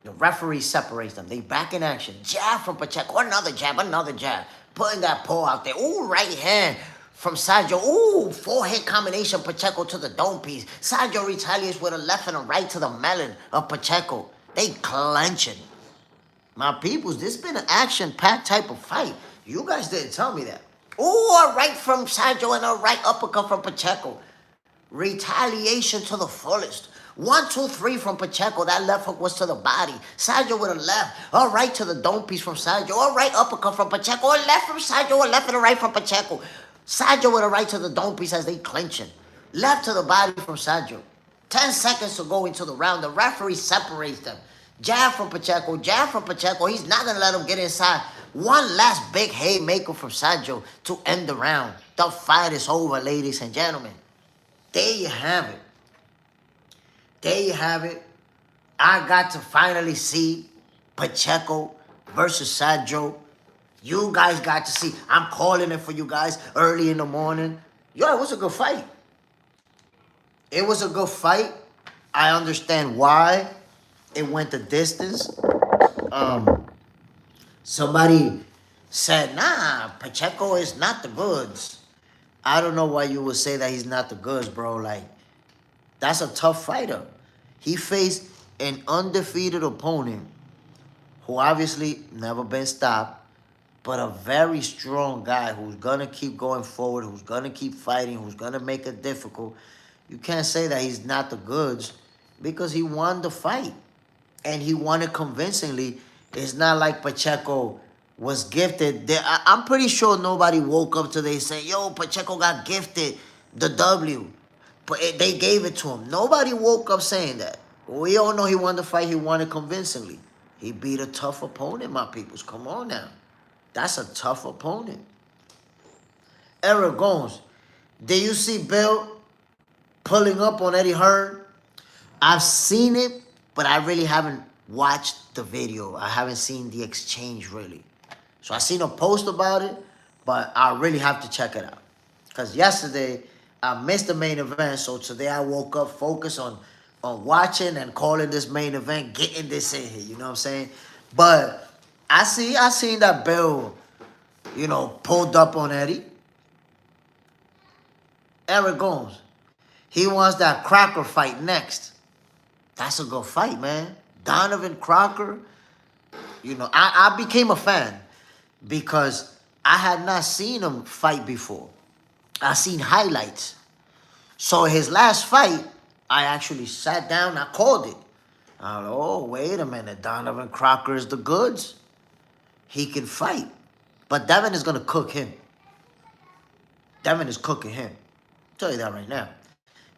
The referee separates them. They back in action. Jab from Pacheco. Another jab. Putting that paw out there. Ooh, right hand from Sergio. Ooh, 4-hit combination. Pacheco to the dome piece. Sergio retaliates with a left and a right to the melon of Pacheco. They clenching. My peoples, this has been an action-packed type of fight. You guys didn't tell me that. Ooh, a right from Sergio and a right uppercut from Pacheco. Retaliation to the fullest. 1, 2, 3 from Pacheco. That left hook was to the body. Sergio with a left. A right to the dome piece from Sergio. A right uppercut from Pacheco. A left from Sergio. A left and a right from Pacheco. Sergio with a right to the dome piece as they clinching. Left to the body from Sergio. 10 seconds to go into the round. The referee separates them. Jab from Pacheco. He's not going to let him get inside. One last big haymaker from Sergio to end the round. The fight is over, ladies and gentlemen. There you have it. I got to finally see Pacheco versus Sergio. You guys got to see. I'm calling it for you guys early in the morning. Yo, it was a good fight. I understand why it went the distance. Somebody said, nah, Pacheco is not the goods. I don't know why you would say that he's not the goods, bro. Like, that's a tough fighter. He faced an undefeated opponent who obviously never been stopped, but a very strong guy who's going to keep going forward, who's going to keep fighting, who's going to make it difficult. You can't say that he's not the goods because he won the fight. And he won it convincingly. It's not like Pacheco was gifted. I'm pretty sure nobody woke up today saying, yo, Pacheco got gifted the W. But they gave it to him. Nobody woke up saying that. We all know he won the fight. He won it convincingly. He beat a tough opponent, my peoples. Come on now. That's a tough opponent. Eric Gomes. Did you see Bill pulling up on Eddie Hearn? I've seen it, but I really haven't watched the video. I haven't seen the exchange, really. So I seen a post about it, but I really have to check it out. Because yesterday, I missed the main event. So today I woke up focused on watching and calling this main event, getting this in here. You know what I'm saying? But I seen that Bill, pulled up on Eddie. Eric Gomes. He wants that Crocker fight next. That's a good fight, man. Donovan Crocker. I became a fan because I had not seen him fight before. I seen highlights. So his last fight, I actually sat down, I called it. I was like, oh, wait a minute. Donovan Crocker is the goods. He can fight. But Devin is going to cook him. Devin is cooking him. I'll tell you that right now.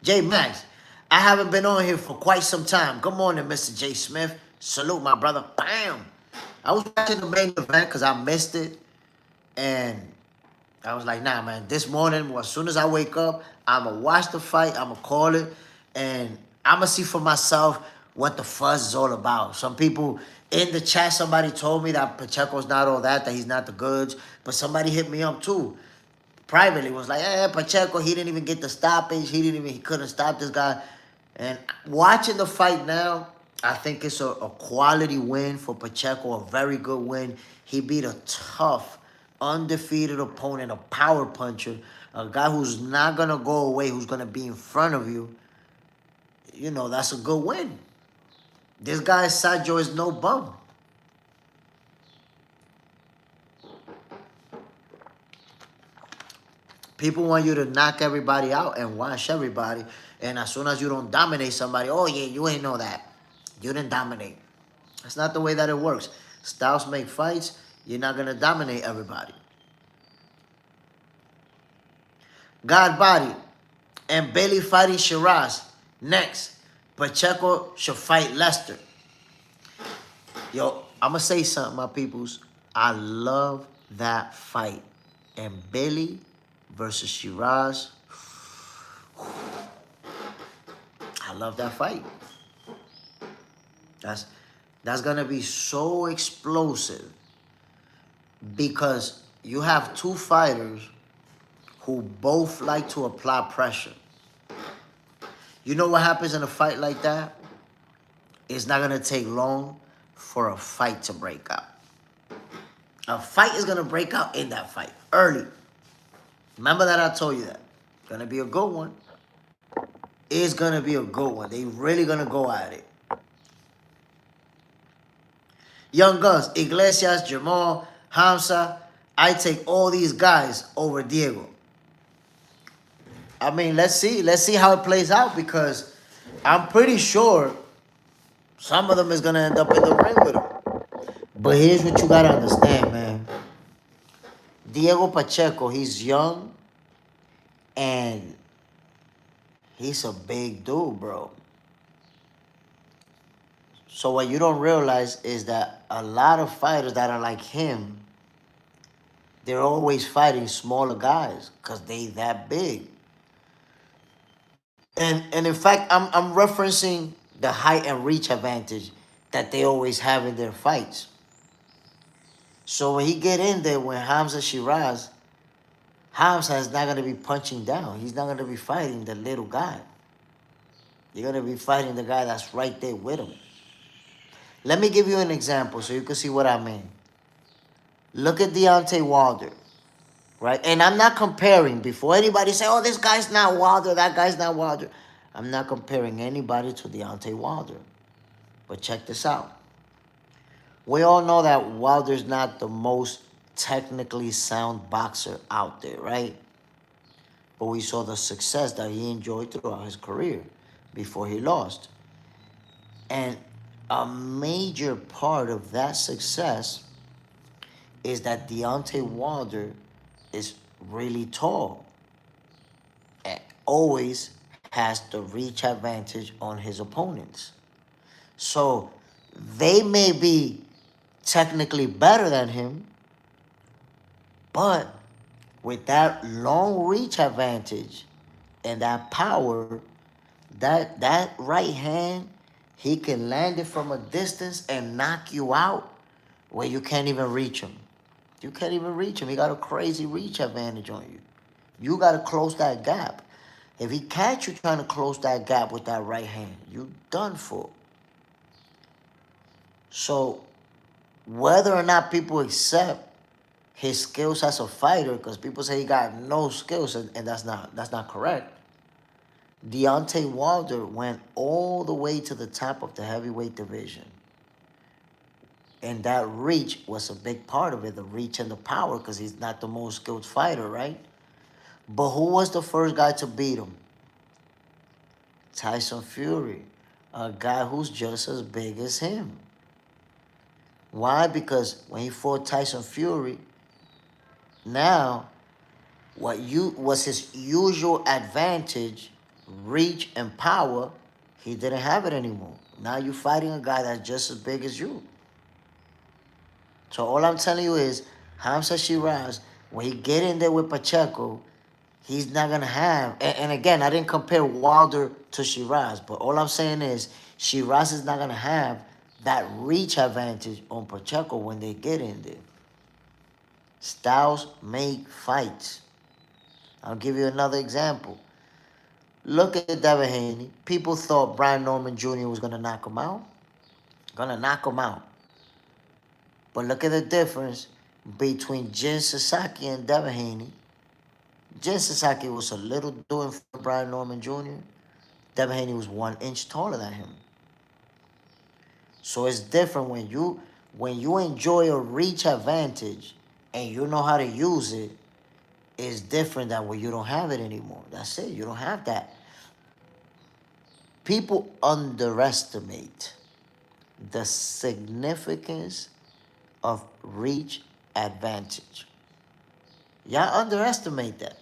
J Max, I haven't been on here for quite some time. Good morning, Mr. JSmiff. Salute, my brother. Bam. I was watching the main event because I missed it. And I was like, nah, man. This morning, as soon as I wake up, I'm going to watch the fight. I'm going to call it. And I'm going to see for myself what the fuzz is all about. Some people in the chat, somebody told me that Pacheco's not all that he's not the goods. But somebody hit me up, too. Privately was like, Pacheco, he didn't even get the stoppage. He couldn't stop this guy. And watching the fight now, I think it's a quality win for Pacheco, a very good win. He beat a tough, undefeated opponent, a power puncher, a guy who's not going to go away, who's going to be in front of you. That's a good win. This guy, Sajo, is no bum. People want you to knock everybody out and wash everybody. And as soon as you don't dominate somebody, oh, yeah, you ain't know that. You didn't dominate. That's not the way that it works. Styles make fights. You're not going to dominate everybody. God Body and Bailey fighting Shiraz. Next, Pacheco should fight Lester. Yo, I'm going to say something, my peoples. I love that fight. And Bailey versus Shiraz. I love that fight. That's going to be so explosive because you have two fighters who both like to apply pressure. You know what happens in a fight like that? It's not going to take long for a fight to break out. A fight is going to break out in that fight early. Remember that I told you that. Going to be a good one. It's going to be a good one. They really going to go at it. Young Guns, Iglesias, Jamal, Hamza. I take all these guys over Diego. I mean, let's see. Let's see how it plays out because I'm pretty sure some of them is going to end up in the ring with him. But here's what you got to understand, man. Diego Pacheco, he's young and he's a big dude, bro. So what you don't realize is that a lot of fighters that are like him, they're always fighting smaller guys because they that big. And in fact, I'm referencing the height and reach advantage that they always have in their fights. So when he get in there, when Hamza Shiraz, Hamza is not going to be punching down. He's not going to be fighting the little guy. You're going to be fighting the guy that's right there with him. Let me give you an example so you can see what I mean. Look at Deontay Wilder, right? And I'm not comparing. Before anybody say, oh, this guy's not Wilder, that guy's not Wilder. I'm not comparing anybody to Deontay Wilder. But check this out. We all know that Wilder's not the most technically sound boxer out there, right? But we saw the success that he enjoyed throughout his career before he lost. And a major part of that success is that Deontay Wilder is really tall and always has the reach advantage on his opponents. So they may be technically better than him, but with that long reach advantage and that power, that right hand, he can land it from a distance and knock you out where you can't even reach him. You can't even reach him. He got a crazy reach advantage on you. You got to close that gap. If he catch you trying to close that gap with that right hand, you done for. So whether or not people accept his skills as a fighter, because people say he got no skills, and that's not correct. Deontay Wilder went all the way to the top of the heavyweight division. And that reach was a big part of it, the reach and the power, because he's not the most skilled fighter, right? But who was the first guy to beat him? Tyson Fury, a guy who's just as big as him. Why? Because when he fought Tyson Fury, now what was his usual advantage, reach and power, he didn't have it anymore. Now you're fighting a guy that's just as big as you. So all I'm telling you is, Hamza Shiraz, when he get in there with Pacheco, he's not gonna have. And again, I didn't compare Wilder to Shiraz, but all I'm saying is, Shiraz is not gonna have that reach advantage on Pacheco when they get in there. Styles make fights. I'll give you another example. Look at Devin Haney. People thought Brian Norman Jr. was gonna knock him out. Gonna knock him out. But look at the difference between Jin Sasaki and Devin Haney. Jin Sasaki was a little doing for Brian Norman Jr. Devin Haney was 1 inch taller than him. So it's different when you enjoy a reach advantage and you know how to use it. It's different than when you don't have it anymore. That's it. You don't have that. People underestimate the significance of reach advantage. Y'all underestimate that.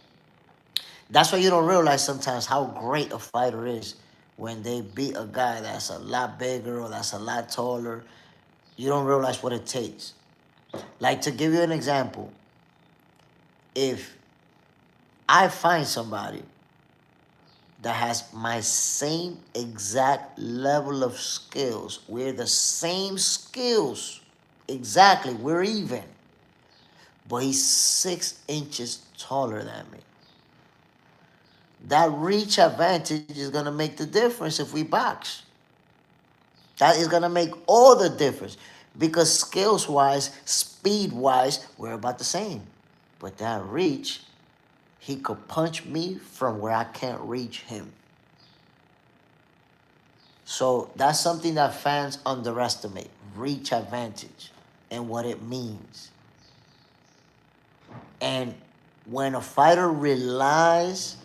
That's why you don't realize sometimes how great a fighter is when they beat a guy that's a lot bigger or that's a lot taller. You don't realize what it takes. Like, to give you an example, if I find somebody that has my same exact level of skills, we're the same skills, exactly, we're even, but he's 6 inches taller than me. That reach advantage is going to make the difference if we box. That is going to make all the difference. Because skills-wise, speed-wise, we're about the same. But that reach, he could punch me from where I can't reach him. So that's something that fans underestimate. Reach advantage and what it means. And when a fighter relies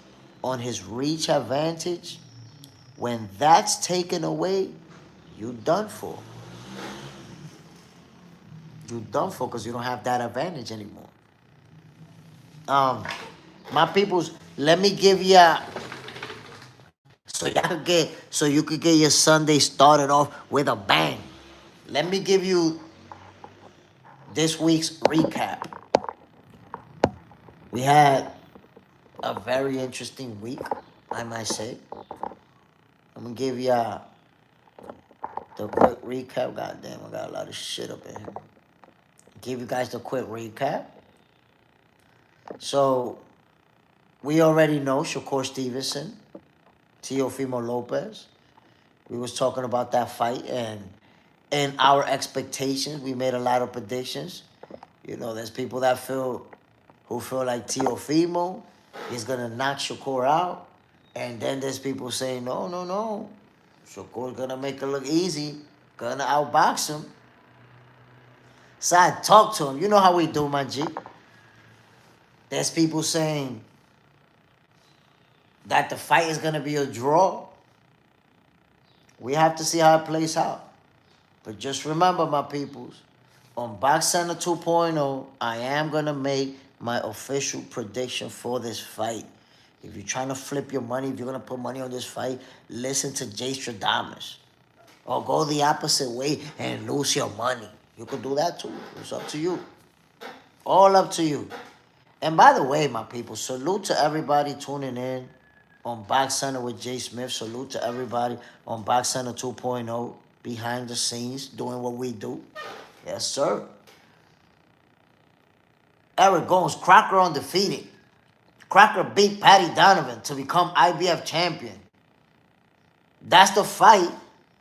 on his reach advantage, when that's taken away, you done for. You done for, because you don't have that advantage anymore. My peoples, let me give you so you could get your Sunday started off with a bang. Let me give you this week's recap. We had a very interesting week, I might say. I'm gonna give you the quick recap. God damn, I got a lot of shit up in here. Give you guys the quick recap. So, we already know Shakur Stevenson, Teofimo Lopez. We was talking about that fight and our expectations. We made a lot of predictions. You know, there's people that feel like Teofimo is gonna knock Shakur out, and then there's people saying, no, Shakur's gonna make it look easy, gonna outbox him. So I talked to him. You know how we do, my G. There's people saying that the fight is gonna be a draw. We have to see how it plays out. But just remember, my peoples, on Box Center 2.0, I am going to make my official prediction for this fight. If you're trying to flip your money, if you're going to put money on this fight, listen to Jay Stradamus. Or go the opposite way and lose your money. You can do that too. It's up to you. All up to you. And by the way, my people, salute to everybody tuning in on Box Center with JSmiff. Salute to everybody on Box Center 2.0, behind the scenes, doing what we do. Yes, sir. Eric Gomes, Crocker undefeated. Crocker beat Patty Donovan to become IBF champion. That's the fight.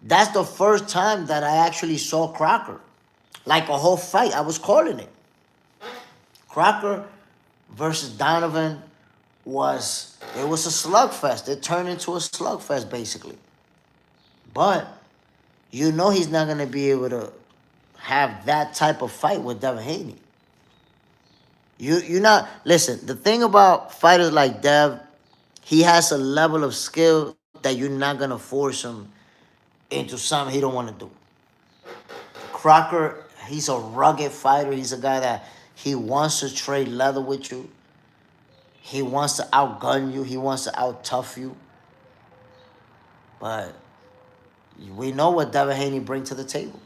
That's the first time that I actually saw Crocker. Like a whole fight. I was calling it. Crocker versus Donovan it was a slugfest. It turned into a slugfest basically. But you know he's not gonna be able to have that type of fight with Devin Haney. You're not listen, the thing about fighters like Dev, he has a level of skill that you're not gonna force him into something he don't want to do. Crocker, he's a rugged fighter. He's a guy that he wants to trade leather with you. He wants to outgun you. He wants to out-tough you. But we know what Devin Haney brings to the table.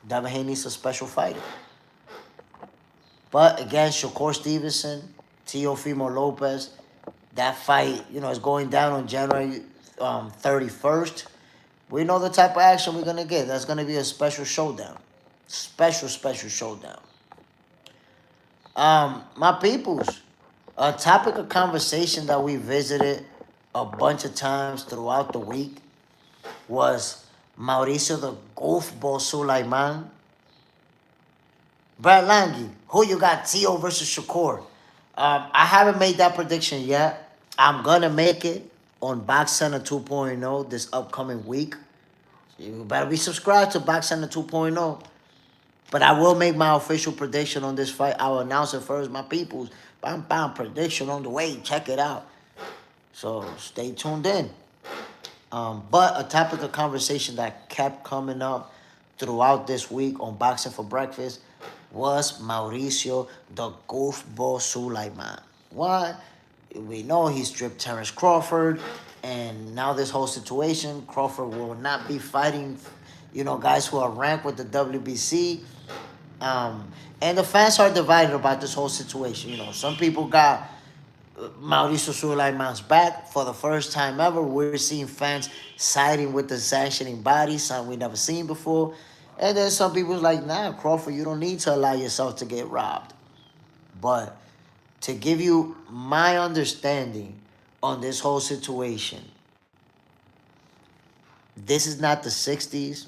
Devin Haney's a special fighter. But again, Shakur Stevenson, Teofimo Lopez, that fight, is going down on January 31st. We know the type of action we're going to get. That's going to be a special showdown. Special showdown. My peoples, a topic of conversation that we visited a bunch of times throughout the week was Mauricio the Goofball Sulaiman. Brad Lange, who you got, Tio versus Shakur? I haven't made that prediction yet. I'm going to make it on Box Center 2.0 this upcoming week. You better be subscribed to Box Center 2.0. But I will make my official prediction on this fight. I will announce it first, my peoples. Bam, bam, prediction on the way. Check it out. So stay tuned in. But a topic of conversation that kept coming up throughout this week on Boxing for Breakfast was Mauricio the Goofball Sulaiman. Why? We know he stripped Terence Crawford, and now this whole situation, Crawford will not be fighting, guys who are ranked with the WBC. And the fans are divided about this whole situation. Some people got Mauricio Sulaiman's back. For the first time ever, we're seeing fans siding with the sanctioning body, something we never seen before. And then some people's like, nah, Crawford, you don't need to allow yourself to get robbed. But to give you my understanding on this whole situation, this is not the 60s.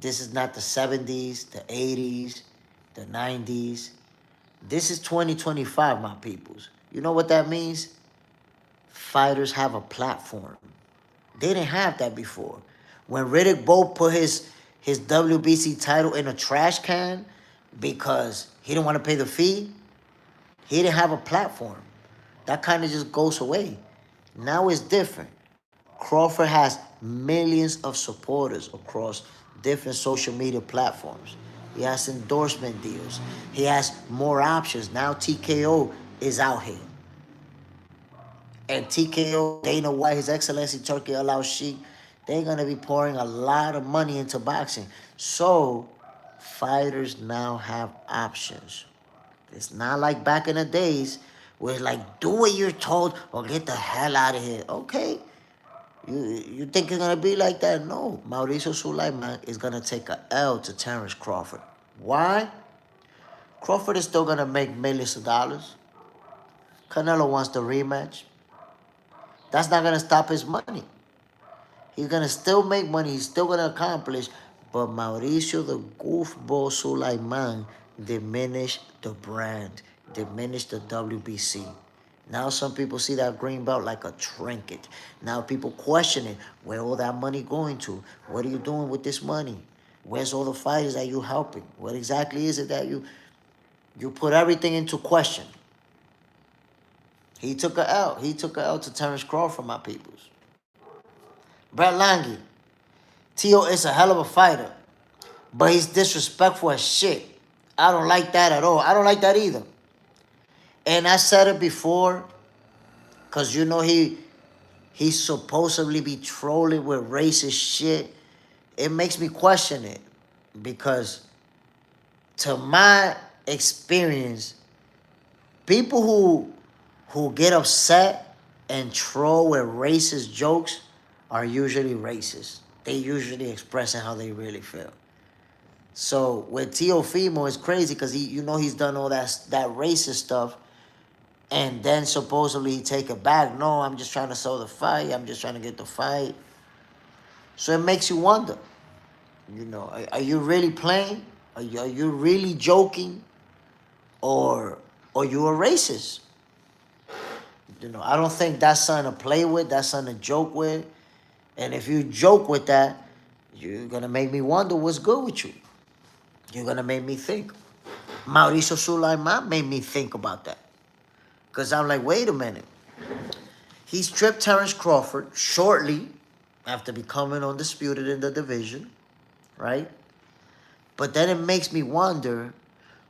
This is not the 70s, the 80s, the 90s. This is 2025, my peoples. You know what that means? Fighters have a platform. They didn't have that before. When Riddick Bowe put his WBC title in a trash can because he didn't want to pay the fee, he didn't have a platform. That kind of just goes away. Now it's different. Crawford has millions of supporters across different social media platforms. He has endorsement deals. He has more options. Now TKO is out here. And TKO, Dana White, His Excellency Turkey Al-Sheikh, they're going to be pouring a lot of money into boxing. So fighters now have options. It's not like back in the days where it's like, do what you're told or get the hell out of here. Okay. You think it's going to be like that? No. Mauricio Sulaiman is going to take a L to Terence Crawford. Why? Crawford is still going to make millions of dollars. Canelo wants the rematch. That's not going to stop his money. He's going to still make money. He's still going to accomplish. But Mauricio the Goofball Sulaiman diminished the brand, diminished the WBC. Now some people see that green belt like a trinket. Now people question it. Where all that money going to? What are you doing with this money? Where's all the fighters that you helping? What exactly is it that you put everything into question? He took a L. He took a L to Terence Crawford, my peoples. Brett Lange. Tio is a hell of a fighter. But he's disrespectful as shit. I don't like that at all. I don't like that either. And I said it before, because he supposedly be trolling with racist shit. It makes me question it. Because to my experience, people who get upset and troll with racist jokes are usually racist. They usually expressing how they really feel. So with Teofimo, it's crazy because he's done all that racist stuff. and then supposedly he take it back. No, I'm just trying to sell the fight. I'm just trying to get the fight. So it makes you wonder, are you really playing? Are you really joking? Or you a racist? I don't think that's something to play with. That's something to joke with. And if you joke with that, you're going to make me wonder what's good with you. You're going to make me think. Mauricio Sulaiman made me think about that. Because I'm like, wait a minute. He stripped Terrence Crawford shortly after becoming undisputed in the division, right? But then it makes me wonder,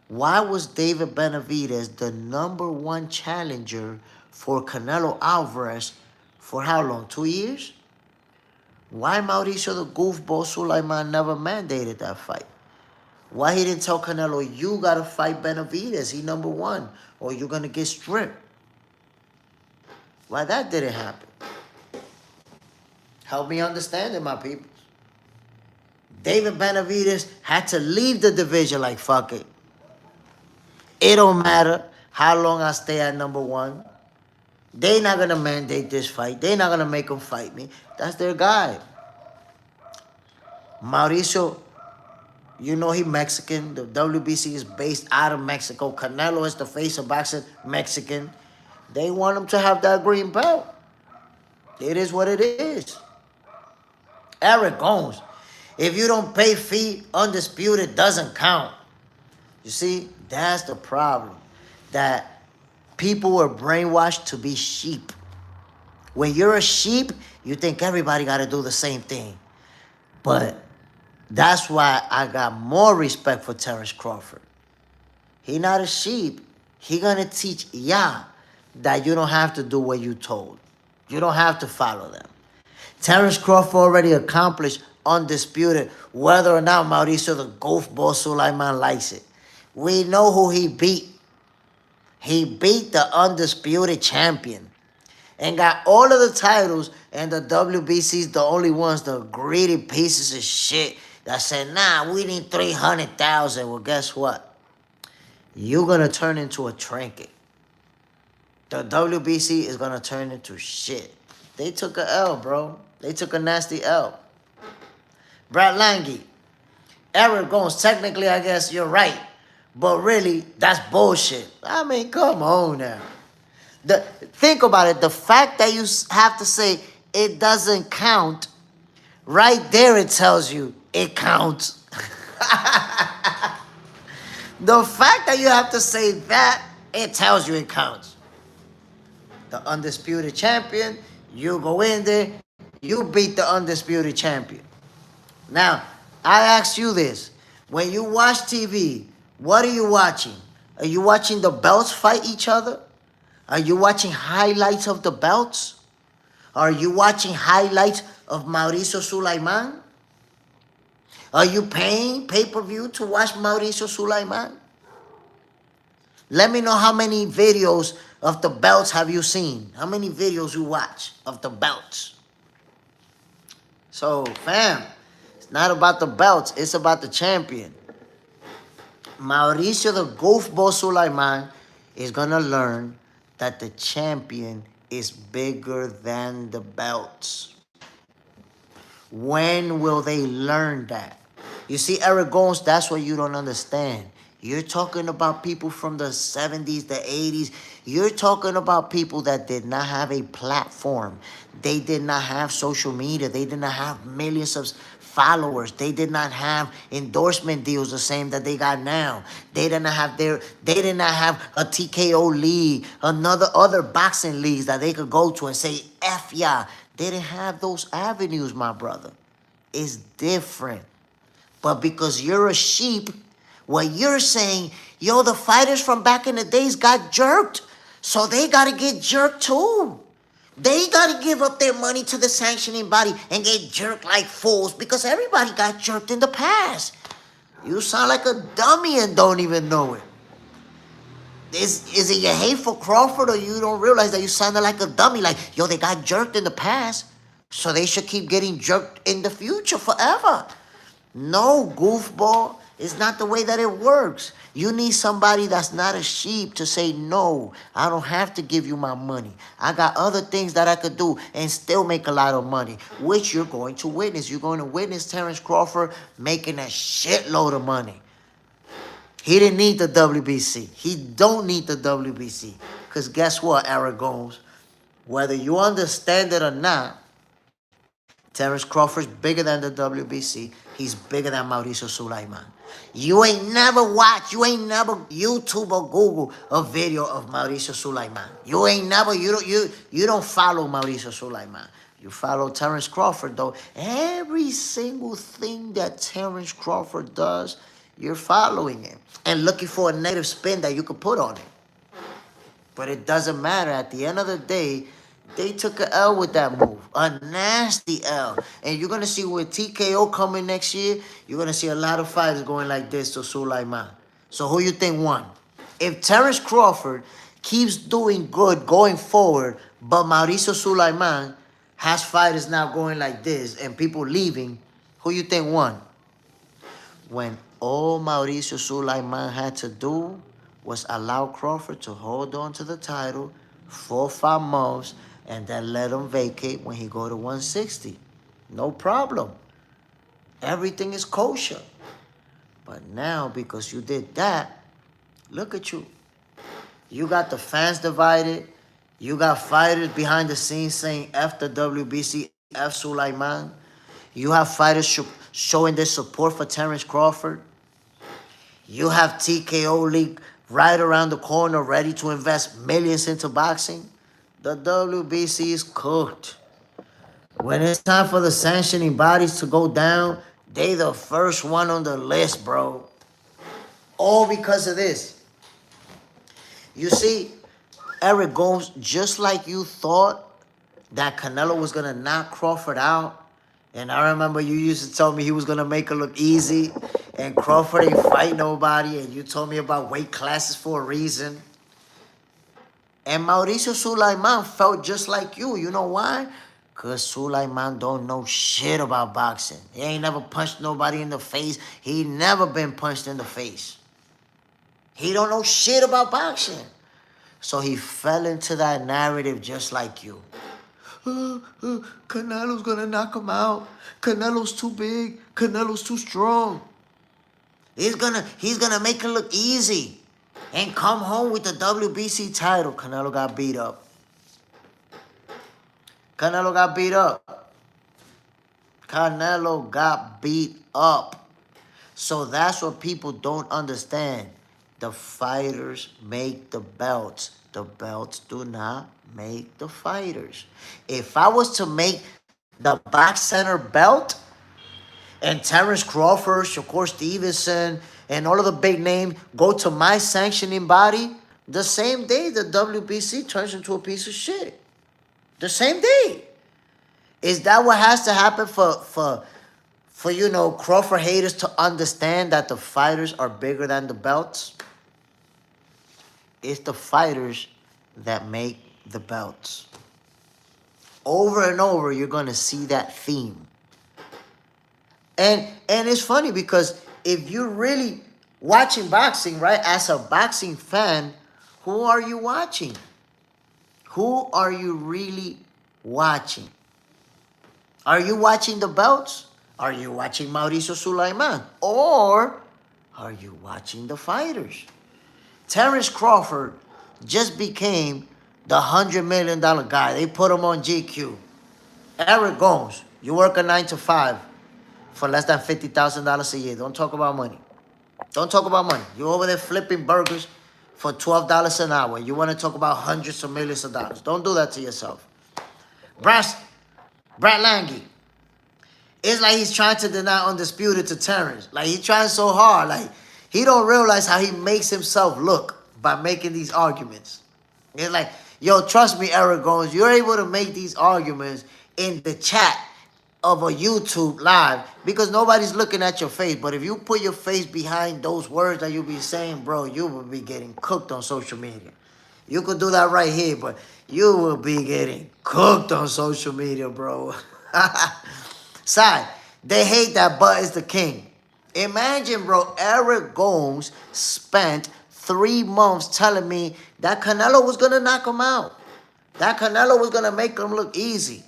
why was David Benavidez the #1 challenger for Canelo Alvarez for how long? 2 years? Why Mauricio the Goofball Sulaiman never mandated that fight? Why he didn't tell Canelo, you got to fight Benavidez, he #1, or you're going to get stripped? Why that didn't happen? Help me understand it, my people. David Benavidez had to leave the division like, fuck it. It don't matter how long I stay at #1. They not going to mandate this fight. They not going to make him fight me. That's their guy. Mauricio, he Mexican. The WBC is based out of Mexico. Canelo is the face of boxing, Mexican. They want him to have that green belt. It is what it is. Eric Gomes, if you don't pay fee, undisputed doesn't count. You see, that's the problem. That people were brainwashed to be sheep. When you're a sheep, you think everybody got to do the same thing. But that's why I got more respect for Terrence Crawford. He not a sheep. He going to teach ya that you don't have to do what you told. You don't have to follow them. Terrence Crawford already accomplished undisputed, whether or not Mauricio the Goofball Sulaiman likes it. We know who he beat. He beat the undisputed champion and got all of the titles, and the WBC's the only ones, the greedy pieces of shit that said, nah, we need 300,000. Well, guess what? You're going to turn into a trinket. The WBC is going to turn into shit. They took a L, bro. They took a nasty L. Brad Lange, Eric Gomes, technically, I guess you're right. But really, that's bullshit. I mean, come on now. Think about it. The fact that you have to say it doesn't count, right there it tells you it counts. The fact that you have to say that, it tells you it counts. The undisputed champion, you go in there, you beat the undisputed champion. Now, I ask you this. When you watch TV, what are you watching? Are you watching the belts fight each other? Are you watching highlights of the belts? Are you watching highlights of Mauricio Sulaiman? Are you paying pay-per-view to watch Mauricio Sulaiman? Let me know how many videos of the belts have you seen. How many videos you watch of the belts. So, fam, it's not about the belts. It's about the champion. Mauricio the Goofball Sulaiman is going to learn that the champion is bigger than the belts. When will they learn that? You see, Eric Gomes, that's what you don't understand. You're talking about people from the 70s, the 80s. You're talking about people that did not have a platform. They did not have social media. They did not have millions of followers. They did not have endorsement deals the same that they got now. They did not have a TKO league, other boxing leagues that they could go to and say, F yeah. They didn't have those avenues, my brother. It's different. But because you're a sheep, what you're saying, yo, the fighters from back in the days got jerked, so they got to get jerked too. They got to give up their money to the sanctioning body and get jerked like fools because everybody got jerked in the past. You sound like a dummy and don't even know it. Is it your hate for Crawford, or you don't realize that you sounded like a dummy? Like, yo, they got jerked in the past, so they should keep getting jerked in the future forever. No, goofball. It's not the way that it works. You need somebody that's not a sheep to say, no, I don't have to give you my money. I got other things that I could do and still make a lot of money, which you're going to witness. You're going to witness Terrence Crawford making a shitload of money. He didn't need the WBC. He don't need the WBC. Because guess what, Eric Gomes? Whether you understand it or not, Terrence Crawford's bigger than the WBC. He's bigger than Mauricio Sulaiman. You ain't never watched, you ain't never YouTube or Google a video of Mauricio Sulaiman. You ain't never, you don't follow Mauricio Sulaiman. You follow Terrence Crawford, though. Every single thing that Terrence Crawford does, you're following him and looking for a negative spin that you could put on it. But it doesn't matter. At the end of the day, they took an L with that move. A nasty L. And you're going to see with TKO coming next year, you're going to see a lot of fighters going like this to Sulaiman. So who you think won? If Terrence Crawford keeps doing good going forward, but Mauricio Sulaiman has fighters now going like this and people leaving, who you think won? When all Mauricio Sulaiman had to do was allow Crawford to hold on to the title 4 or 5 months and then let him vacate when he go to 160. No problem. Everything is kosher. But now, because you did that, look at you. You got the fans divided. You got fighters behind the scenes saying F the WBC, F Sulaiman. You have fighters showing their support for Terrence Crawford. You have TKO League right around the corner ready to invest millions into boxing. The WBC is cooked. When it's time for the sanctioning bodies to go down, they the first one on the list, bro. All because of this. You see, Eric Gomes, just like you thought that Canelo was going to knock Crawford out, and I remember you used to tell me he was going to make it look easy, and Crawford ain't fight nobody, and you told me about weight classes for a reason. And Mauricio Sulaiman felt just like you. You know why? Because Sulaiman don't know shit about boxing. He ain't never punched nobody in the face. He never been punched in the face. He don't know shit about boxing. So he fell into that narrative just like you. Canelo's going to knock him out. Canelo's too big. Canelo's too strong. He's gonna make it look easy and come home with the WBC title. Canelo got beat up. Canelo got beat up. Canelo got beat up. So that's what people don't understand. The fighters make the belts. The belts do not make the fighters. If I was to make the Box Center belt, and Terrence Crawford, Shakur Stevenson, and all of the big names go to my sanctioning body, the same day the WBC turns into a piece of shit. The same day. Is that what has to happen for Crawford haters to understand that the fighters are bigger than the belts? It's the fighters that make the belts. Over and over, you're going to see that theme. And it's funny because if you're really watching boxing, right, as a boxing fan, who are you watching? Who are you really watching? Are you watching the belts? Are you watching Mauricio Sulaiman? Or are you watching the fighters? Terrence Crawford just became the $100 million guy. They put him on GQ. Eric Gomes, you work a 9 to 5. For less than $50,000 a year. Don't talk about money. Don't talk about money. You're over there flipping burgers for $12 an hour. You want to talk about hundreds of millions of dollars. Don't do that to yourself. Brad Lange. It's like he's trying to deny Undisputed to Terrence. Like, he's trying so hard. Like, he don't realize how he makes himself look by making these arguments. It's like, yo, trust me, Eric Gomes, you're able to make these arguments in the chat of a YouTube live because nobody's looking at your face. But if you put your face behind those words that you be saying, bro, you will be getting cooked on social media. You could do that right here, but you will be getting cooked on social media, bro. Side, they hate that Bud is the king. Imagine, bro, Eric Gomes spent 3 months telling me that Canelo was gonna knock him out. That Canelo was gonna make him look easy.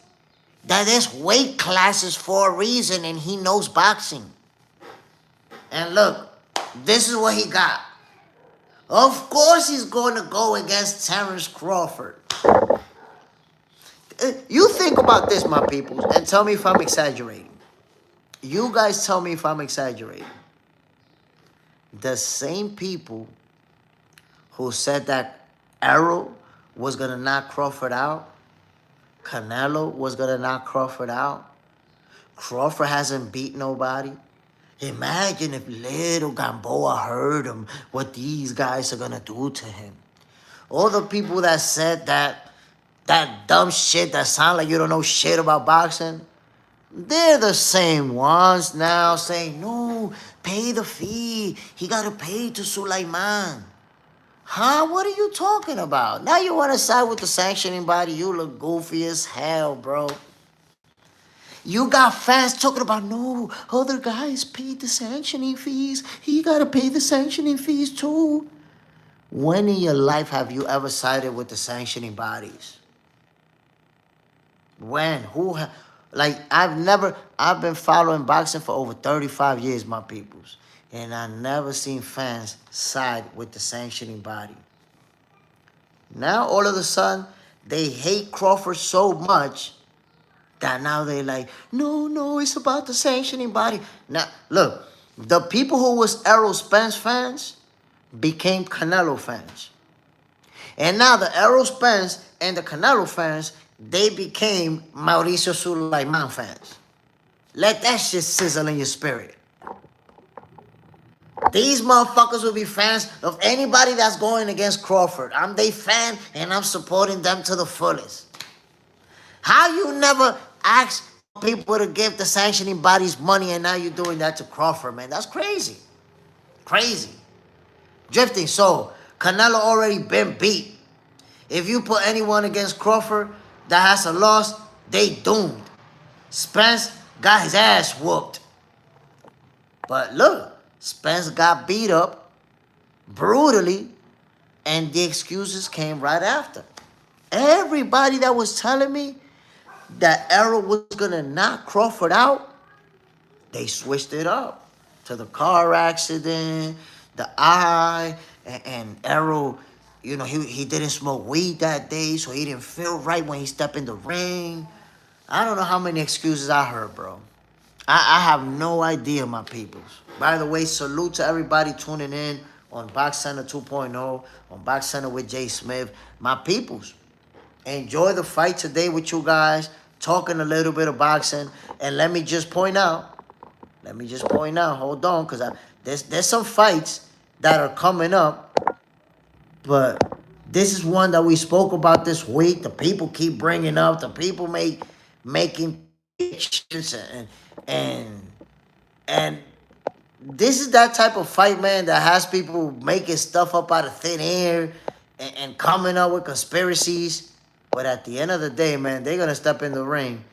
That there's weight classes for a reason and he knows boxing. And look, this is what he got. Of course he's going to go against Terrence Crawford. You think about this, my people, and tell me if I'm exaggerating. You guys tell me if I'm exaggerating. The same people who said that Errol was going to knock Crawford out, Canelo was going to knock Crawford out, Crawford hasn't beat nobody. Imagine if little Gamboa heard him, what these guys are going to do to him. All the people that said that dumb shit that sound like you don't know shit about boxing, they're the same ones now saying, no, pay the fee. He got to pay to Sulaiman. Huh? What are you talking about? Now you want to side with the sanctioning body? You look goofy as hell, bro. You got fans talking about, no, other guys paid the sanctioning fees. He got to pay the sanctioning fees too. When in your life have you ever sided with the sanctioning bodies? When? Who? Like, I've been following boxing for over 35 years, my peoples. And I never seen fans side with the sanctioning body. Now, all of a sudden, they hate Crawford so much that now they like, no, it's about the sanctioning body. Now, look, the people who was Errol Spence fans became Canelo fans. And now the Errol Spence and the Canelo fans, they became Mauricio Sulaiman fans. Let that shit sizzle in your spirit. These motherfuckers will be fans of anybody that's going against Crawford. I'm their fan and I'm supporting them to the fullest. How you never ask people to give the sanctioning bodies money and now you're doing that to Crawford, man? That's crazy. Crazy. Drifting. So, Canelo already been beat. If you put anyone against Crawford that has a loss, they doomed. Spence got his ass whooped. But look, Spence got beat up brutally, and the excuses came right after. Everybody that was telling me that Errol was going to knock Crawford out, they switched it up to the car accident, the eye, and Errol, you know, he didn't smoke weed that day, so he didn't feel right when he stepped in the ring. I don't know how many excuses I heard, bro. I have no idea, my peoples. By the way, salute to everybody tuning in on Box Center 2.0, on Box Center with JSmiff. My peoples, enjoy the fight today with you guys, talking a little bit of boxing. And let me just point out, hold on, because there's some fights that are coming up, but this is one that we spoke about this week. The people keep bringing up, the people making predictions, and this is that type of fight, man, that has people making stuff up out of thin air and coming up with conspiracies. But at the end of the day, man, they're going to step in the ring.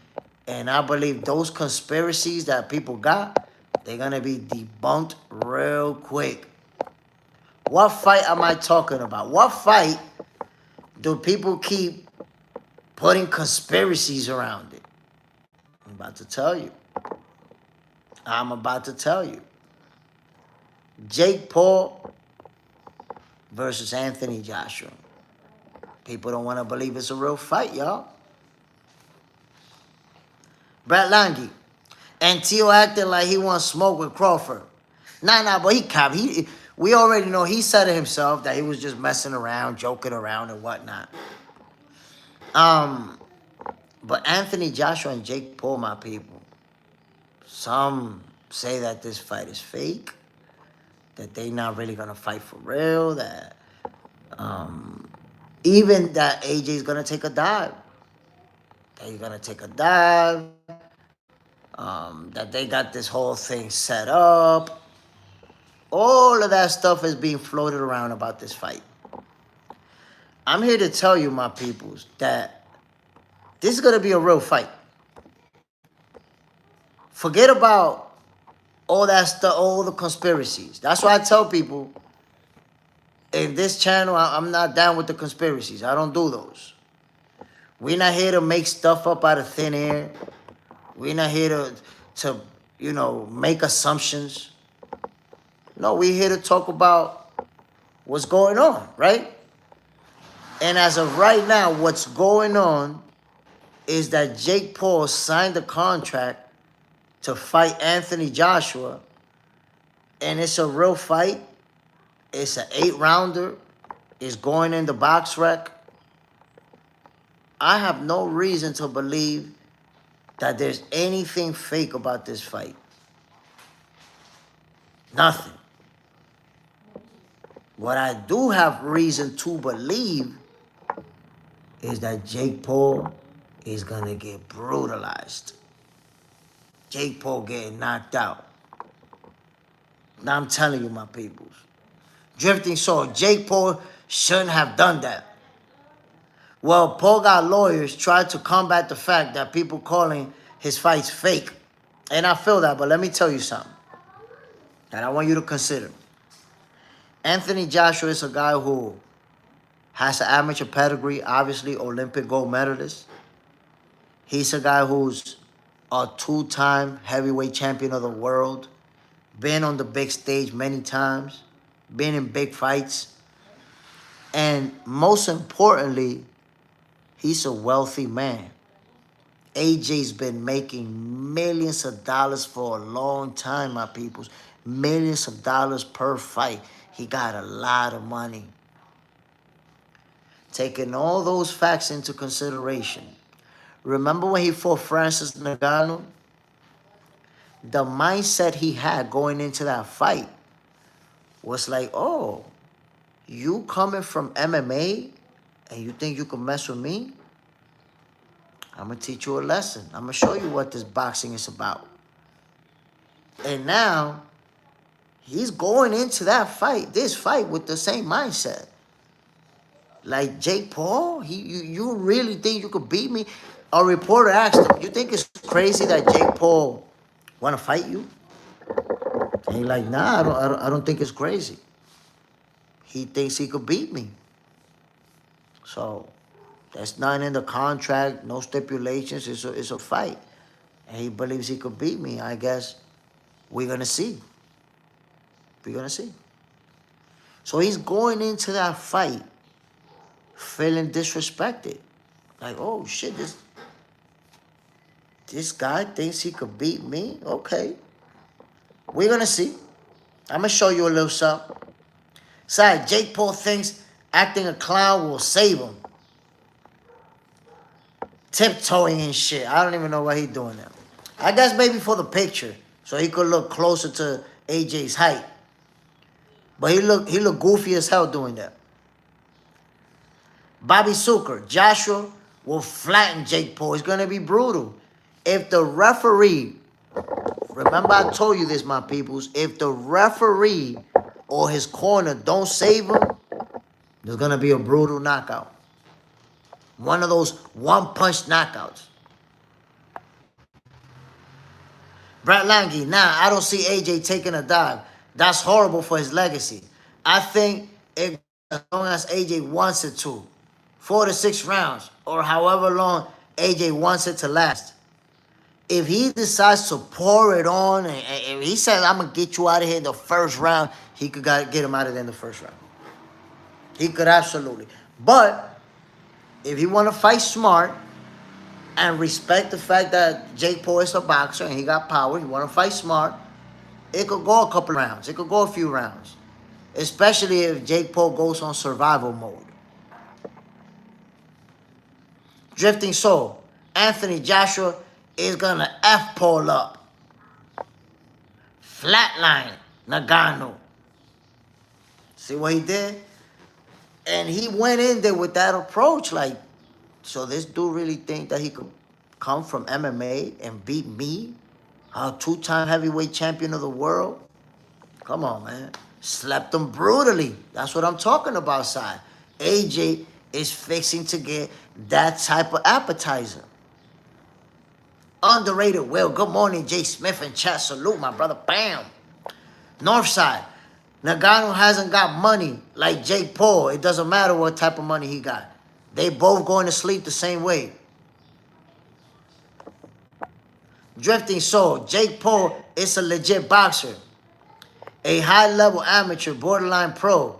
And I believe those conspiracies that people got, they're going to be debunked real quick. What fight am I talking about? What fight do people keep putting conspiracies around it? I'm about to tell you. Jake Paul versus Anthony Joshua. People don't want to believe it's a real fight, y'all. Brett Lange and Tio acting like he wants smoke with Crawford. Nah, but he capped. We already know he said it himself that he was just messing around, joking around and whatnot. But Anthony Joshua and Jake Paul, my people, some say that this fight is fake, that they not really gonna fight for real, that even that AJ's gonna take a dive. That he's gonna take a dive. That they got this whole thing set up. All of that stuff is being floated around about this fight. I'm here to tell you, my peoples, that this is gonna be a real fight. Forget about all that stuff, all the conspiracies. That's why I tell people in this channel, I'm not down with the conspiracies. I don't do those. We're not here to make stuff up out of thin air. We're not here to make assumptions. No, we're here to talk about what's going on, right? And as of right now, what's going on is that Jake Paul signed a contract to fight Anthony Joshua, and it's a real fight. It's an 8-rounder. It's going in the box rec. I have no reason to believe that there's anything fake about this fight. Nothing. What I do have reason to believe is that Jake Paul is going to get brutalized. Jake Paul getting knocked out. Now I'm telling you, my peoples. Drifting Soul, Jake Paul shouldn't have done that. Well, Paul got lawyers tried to combat the fact that people calling his fights fake. And I feel that, but let me tell you something that I want you to consider. Anthony Joshua is a guy who has an amateur pedigree, obviously Olympic gold medalist. He's a guy who's a 2-time heavyweight champion of the world, been on the big stage many times, been in big fights, and most importantly, he's a wealthy man. AJ's been making millions of dollars for a long time, my peoples. Millions of dollars per fight. He got a lot of money. Taking all those facts into consideration, remember when he fought Francis Ngannou? The mindset he had going into that fight was like, oh, you coming from MMA and you think you can mess with me? I'm going to teach you a lesson. I'm going to show you what this boxing is about. And now, he's going into this fight with the same mindset. Like, Jake Paul, you really think you could beat me? A reporter asked him, you think it's crazy that Jake Paul want to fight you? And he's like, nah, I don't think it's crazy. He thinks he could beat me. So, that's not in the contract, no stipulations, it's a fight. And he believes he could beat me. I guess we're going to see. We're going to see. So he's going into that fight feeling disrespected. Like, oh, shit, this guy thinks he could beat me? Okay. We're going to see. I'm going to show you a little something. Sorry, Jake Paul thinks acting a clown will save him. Tiptoeing and shit. I don't even know why he's doing that. I guess maybe for the picture, so he could look closer to AJ's height. But he looked goofy as hell doing that. Bobby Zucker, Joshua will flatten Jake Paul. It's going to be brutal. If the referee, remember I told you this, my peoples, if the referee or his corner don't save him, there's going to be a brutal knockout. One of those one-punch knockouts. Brett Lange, I don't see AJ taking a dive. That's horrible for his legacy. I think as long as AJ wants it to, 4 to 6 rounds, or however long AJ wants it to last. If he decides to pour it on, and if he says, I'm going to get you out of here in the first round, he could get him out of there in the first round. He could absolutely. But if he want to fight smart and respect the fact that Jake Paul is a boxer and he got power, he want to fight smart, it could go a couple rounds. It could go a few rounds. Especially if Jake Paul goes on survival mode. Drifting Soul, Anthony Joshua is going to F Paul up. Flatline Ngannou. See what he did? And he went in there with that approach, like, so this dude really think that he could come from MMA and beat me, a 2-time heavyweight champion of the world? Come on, man. Slept him brutally. That's what I'm talking about, side. AJ is fixing to get that type of appetizer. Underrated Will. Good morning, JSmiff and chat. Salute, my brother. Bam. Northside. Nagano hasn't got money like Jake Paul. It doesn't matter what type of money he got. They both going to sleep the same way. Drifting Soul. Jake Paul is a legit boxer. A high-level amateur, borderline pro.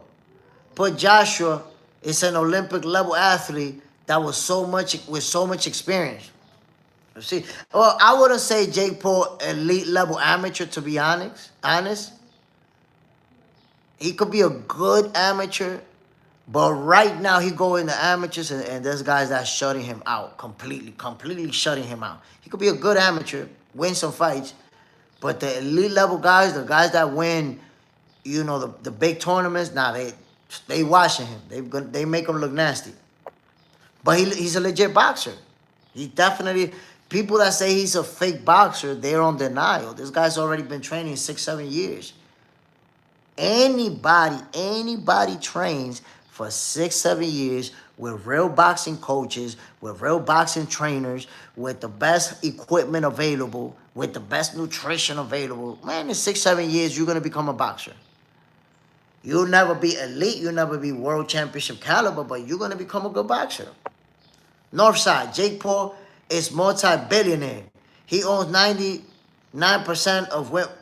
But Joshua is an Olympic-level athlete that was with so much experience. See, well, I wouldn't say Jake Paul elite-level amateur, to be honest. He could be a good amateur, but right now he go into amateurs, and there's guys that's shutting him out completely shutting him out. He could be a good amateur, win some fights, but the elite level guys, the guys that win, you know, the big tournaments, nah, they watching him. They make him look nasty. But he's a legit boxer. He definitely, people that say he's a fake boxer, they're on denial. This guy's already been training 6-7 years. Anybody trains for 6-7 years with real boxing coaches, with real boxing trainers, with the best equipment available, with the best nutrition available. Man, in 6-7 years, you're going to become a boxer. You'll never be elite, you'll never be world championship caliber, but you're going to become a good boxer. Northside, Jake Paul is multi-billionaire. He owns 99% of what.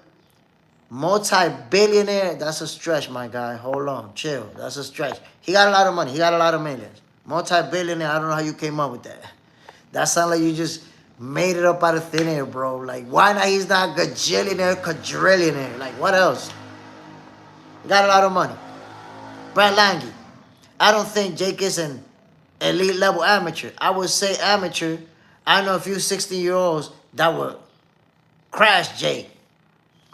Multi-billionaire, that's a stretch, my guy. Hold on, chill. That's a stretch. He got a lot of money. He got a lot of millions. Multi-billionaire, I don't know how you came up with that. That sounds like you just made it up out of thin air, bro. Like, why not? He's not gajillionaire, quadrillionaire. Like, what else? He got a lot of money. Brad Lange. I don't think Jake is an elite level amateur. I would say amateur. I know a few 16-year-olds that would crash Jake.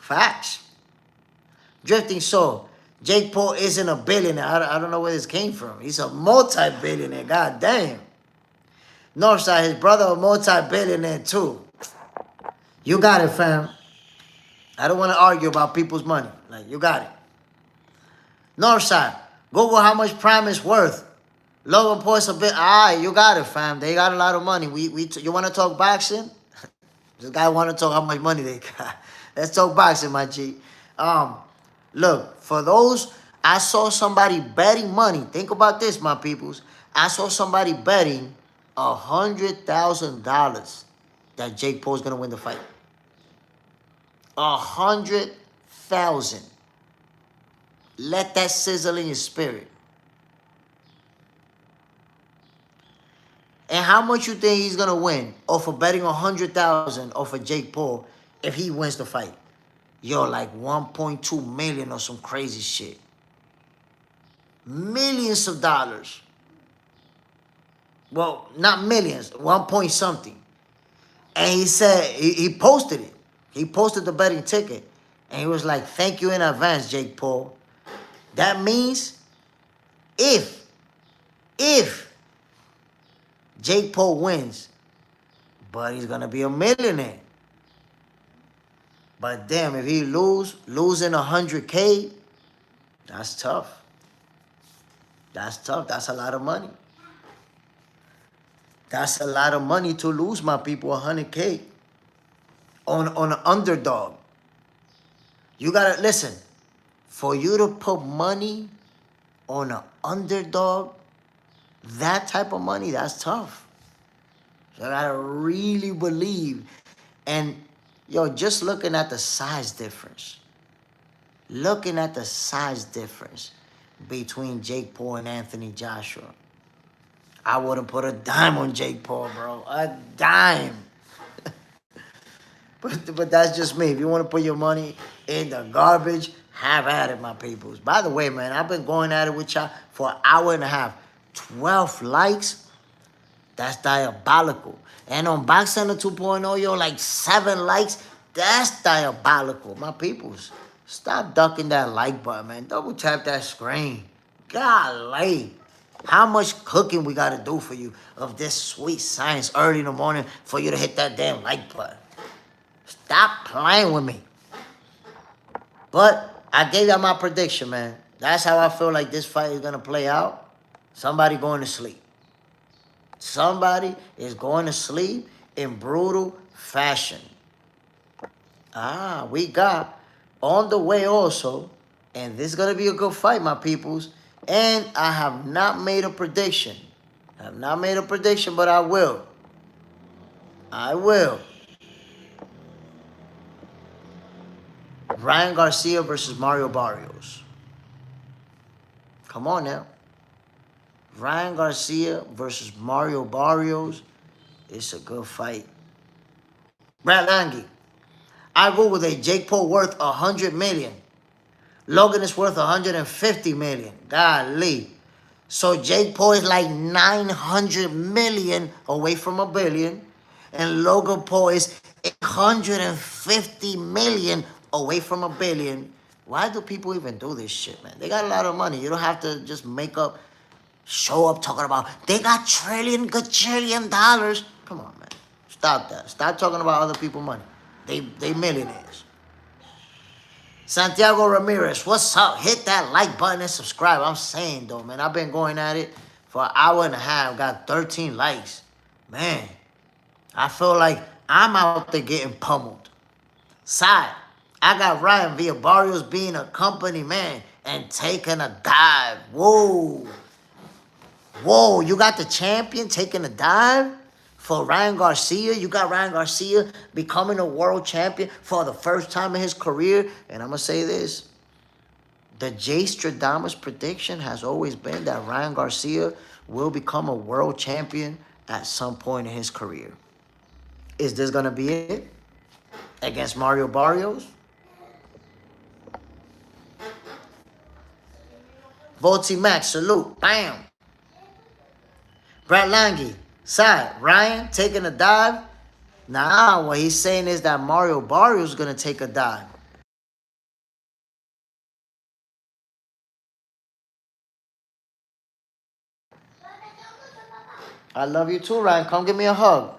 Facts. Drifting Soul. Jake Paul isn't a billionaire. I don't know where this came from. He's a multi-billionaire. God damn. Northside, his brother, a multi-billionaire too. You got it, fam. I don't want to argue about people's money. Like, you got it. Northside, Google how much Prime is worth. Logan Paul's a bit. Alright, you got it, fam. They got a lot of money. You want to talk boxing? This guy want to talk how much money they got. Let's talk boxing, my G. Look, for those, I saw somebody betting money. Think about this, my peoples. I saw somebody betting $100,000 that Jake Paul's going to win the fight. 100,000. Let that sizzle in your spirit. And how much you think he's going to win off of betting 100,000 off of Jake Paul if he wins the fight? Yo, like 1.2 million or some crazy shit. Millions of dollars. Well, not millions, 1 point something. And he said, he posted it. He posted the betting ticket. And he was like, thank you in advance, Jake Paul. That means if Jake Paul wins, but he's going to be a millionaire. But damn, if he losing 100K, that's tough. That's tough. That's a lot of money. That's a lot of money to lose, my people, 100K on an underdog. You got to, listen, for you to put money on an underdog, that type of money, that's tough. So I got to really believe. And, yo, just looking at the size difference. Looking at the size difference between Jake Paul and Anthony Joshua. I wouldn't put a dime on Jake Paul, bro. A dime. But that's just me. If you want to put your money in the garbage, have at it, my peoples. By the way, man, I've been going at it with y'all for an hour and a half. 12 likes? That's diabolical. And on Box Center 2.0, yo, like 7 likes? That's diabolical. My peoples, stop ducking that like button, man. Double tap that screen. Golly. How much cooking we got to do for you of this sweet science early in the morning for you to hit that damn like button? Stop playing with me. But I gave y'all my prediction, man. That's how I feel like this fight is going to play out. Somebody going to sleep. Somebody is going to sleep, in brutal fashion. We got on the way also, and this is going to be a good fight, my peoples. And I have not made a prediction. I have not made a prediction, but I will. I will. Ryan Garcia versus Mario Barrios. Come on now. Ryan Garcia versus Mario Barrios. It's a good fight. Brad Lange. I go with a Jake Paul worth 100 million. Logan is worth 150 million. Golly. So Jake Paul is like 900 million away from a billion. And Logan Paul is 150 million away from a billion. Why do people even do this shit, man? They got a lot of money. You don't have to just show up talking about they got gajillion dollars. Come on, man. Stop that. Stop talking about other people's money. They millionaires. Santiago Ramirez, what's up? Hit that like button and subscribe. I'm saying, though, man, I've been going at it for an hour and a half. Got 13 likes. Man, I feel like I'm out there getting pummeled. Side, I got Ryan via Barrios being a company man and taking a dive. Whoa. Whoa, you got the champion taking a dive? For Ryan Garcia, you got Ryan Garcia becoming a world champion for the first time in his career. And I'm going to say this. The JSmiff prediction has always been that Ryan Garcia will become a world champion at some point in his career. Is this going to be it? Against Mario Barrios? Volty Max, salute. Bam. Brad Lange. Side, Ryan taking a dive? Nah, what he's saying is that Mario Barrios is going to take a dive. I love you too, Ryan. Come give me a hug.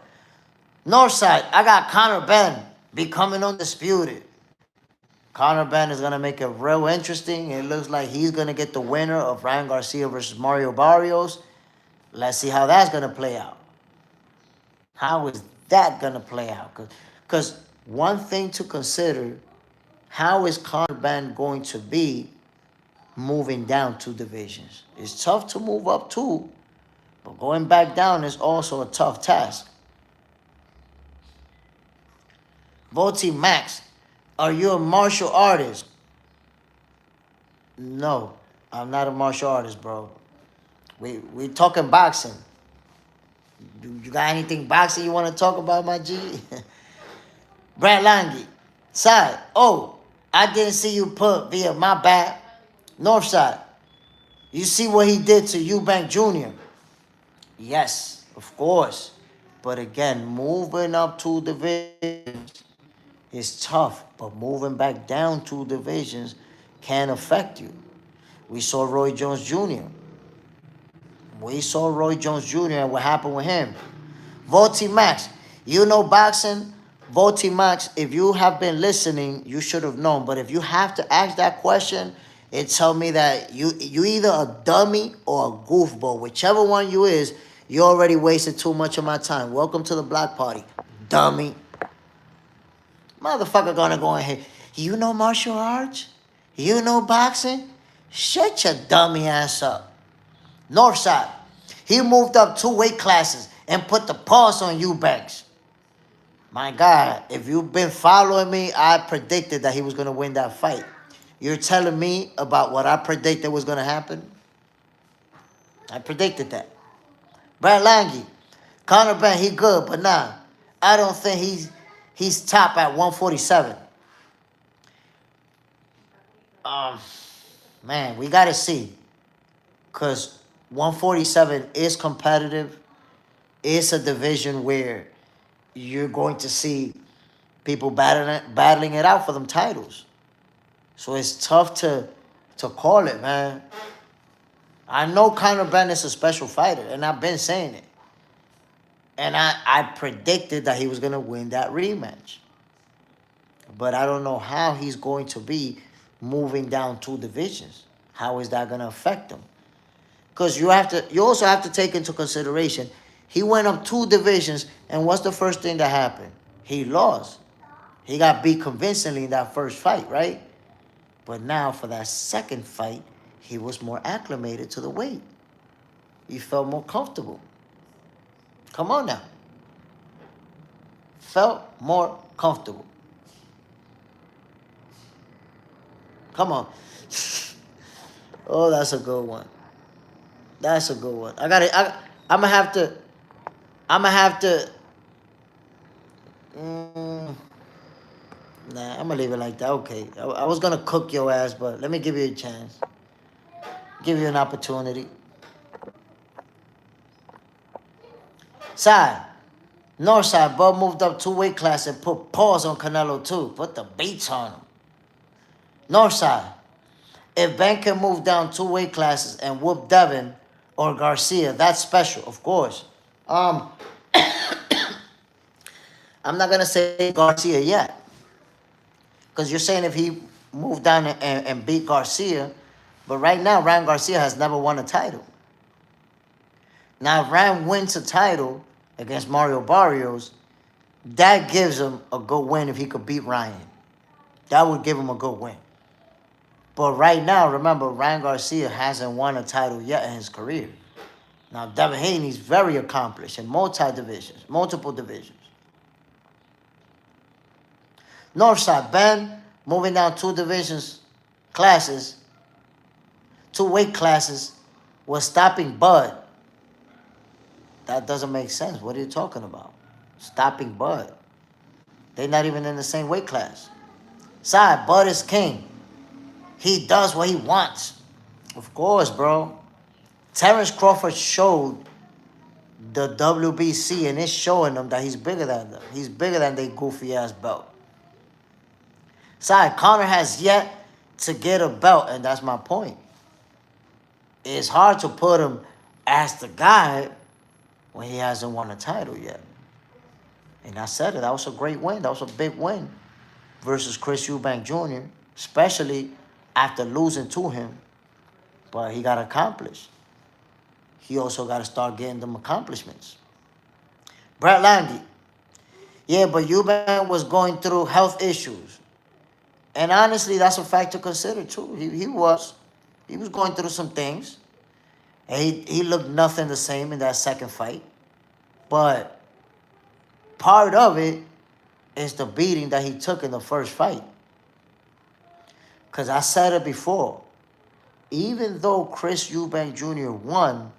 Northside, I got Conor Benn becoming undisputed. Conor Benn is going to make it real interesting. It looks like he's going to get the winner of Ryan Garcia versus Mario Barrios. Let's see how that's going to play out. How is that going to play out? Because one thing to consider, how is Conor Benn going to be moving down 2 divisions? It's tough to move up 2, but going back down is also a tough task. Volty Max, are you a martial artist? No, I'm not a martial artist, bro. We talking boxing. You got anything boxing you want to talk about, my G? Brad Lange. Side. Oh, I didn't see you put via my bad. Northside. You see what he did to Eubank Jr.? Yes, of course. But again, moving up 2 divisions is tough. But moving back down 2 divisions can affect you. We saw Roy Jones Jr. We saw Roy Jones Jr. and what happened with him. Volty Max, you know boxing? Volty Max, if you have been listening, you should have known. But if you have to ask that question, it tells me that you either a dummy or a goofball. Whichever one you is, you already wasted too much of my time. Welcome to the block party, dummy. Motherfucker gonna go in here. You know martial arts? You know boxing? Shut your dummy ass up. Northside, he moved up 2 weight classes and put the pause on Eubanks. My God, if you've been following me, I predicted that he was going to win that fight. You're telling me about what I predicted was going to happen? I predicted that. Brad Lange, Conor Benn, he good, but nah, I don't think he's top at 147. Man, we got to see. Because 147 is competitive. It's a division where you're going to see people battling it out for them titles. So it's tough to call it, man. I know Conor Benn is a special fighter, and I've been saying it. And I predicted that he was going to win that rematch. But I don't know how he's going to be moving down 2 divisions. How is that going to affect him? Because you also have to take into consideration, He went up 2 divisions, and what's the first thing that happened? He lost. He got beat convincingly in that first fight, right? But now for that second fight, he was more acclimated to the weight. He felt more comfortable. Come on now. Felt more comfortable. Come on. Oh, that's a good one. That's a good one. I'm gonna have to. I'm gonna have to. Mm, nah, I'm gonna leave it like that. Okay. I was gonna cook your ass, but let me give you a chance. Give you an opportunity. Side. Northside, Bud moved up 2 weight classes and put paws on Canelo too. Put the beats on him. Northside. If Ben can move down 2 weight classes and whoop Devin or Garcia, that's special, of course. I'm not gonna say Garcia yet, because you're saying if he moved down and beat Garcia, but right now Ryan Garcia has never won a title. Now, if Ryan wins a title against Mario Barrios, that gives him a good win if he could beat Ryan. That would give him a good win. But right now, remember, Ryan Garcia hasn't won a title yet in his career. Now, Devin Haney's very accomplished in multiple divisions. Northside, Ben moving down 2 classes, 2 weight classes, was stopping Bud. That doesn't make sense. What are you talking about? Stopping Bud. They're not even in the same weight class. Side, Bud is king. He does what he wants. Of course, bro. Terrence Crawford showed the WBC, and it's showing them that he's bigger than them. He's bigger than their goofy-ass belt. Side, Conor has yet to get a belt, and that's my point. It's hard to put him as the guy when he hasn't won a title yet. And I said it, that was a great win. That was a big win versus Chris Eubank Jr., especially after losing to him. But he got accomplished. He also got to start getting them accomplishments. Brett Landy. Yeah, but Eubank was going through health issues. And honestly, that's a fact to consider, too. He was going through some things. And he looked nothing the same in that second fight. But part of it is the beating that he took in the first fight. Because I said it before. Even though Chris Eubank Jr. won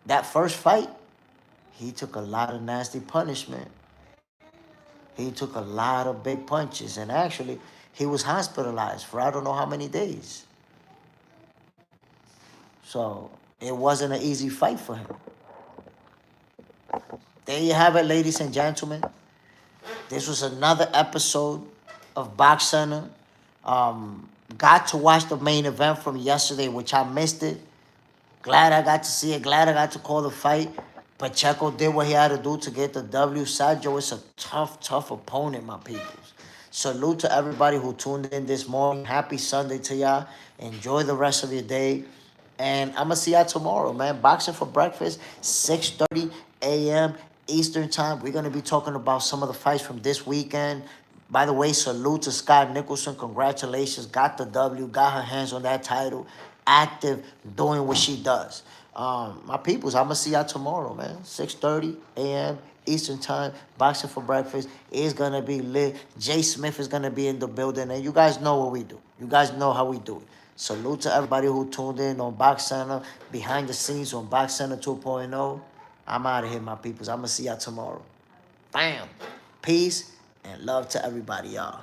that first fight, he took a lot of nasty punishment. He took a lot of big punches. And actually, he was hospitalized for I don't know how many days. So it wasn't an easy fight for him. There you have it, ladies and gentlemen. This was another episode of Box Center. Got to watch the main event from yesterday, which I missed it. Glad I got to see it. Glad I got to call the fight. Pacheco did what he had to do to get the W. Sergio is a tough opponent, my peoples. Salute to everybody who tuned in this morning. Happy Sunday to y'all. Enjoy the rest of your day. And I'm going to see y'all tomorrow, man. Boxing for breakfast, 6:30 a.m. Eastern time. We're going to be talking about some of the fights from this weekend. By the way, salute to Scott Nicholson. Congratulations. Got the W. Got her hands on that title. Active, doing what she does. My peoples, I'm going to see y'all tomorrow, man. 6:30 a.m. Eastern time. Boxing for breakfast is going to be lit. JSmiff is going to be in the building. And you guys know what we do. You guys know how we do it. Salute to everybody who tuned in on Box Center, behind the scenes on Box Center 2.0. I'm out of here, my peoples. I'm going to see y'all tomorrow. Bam. Peace and love to everybody, y'all.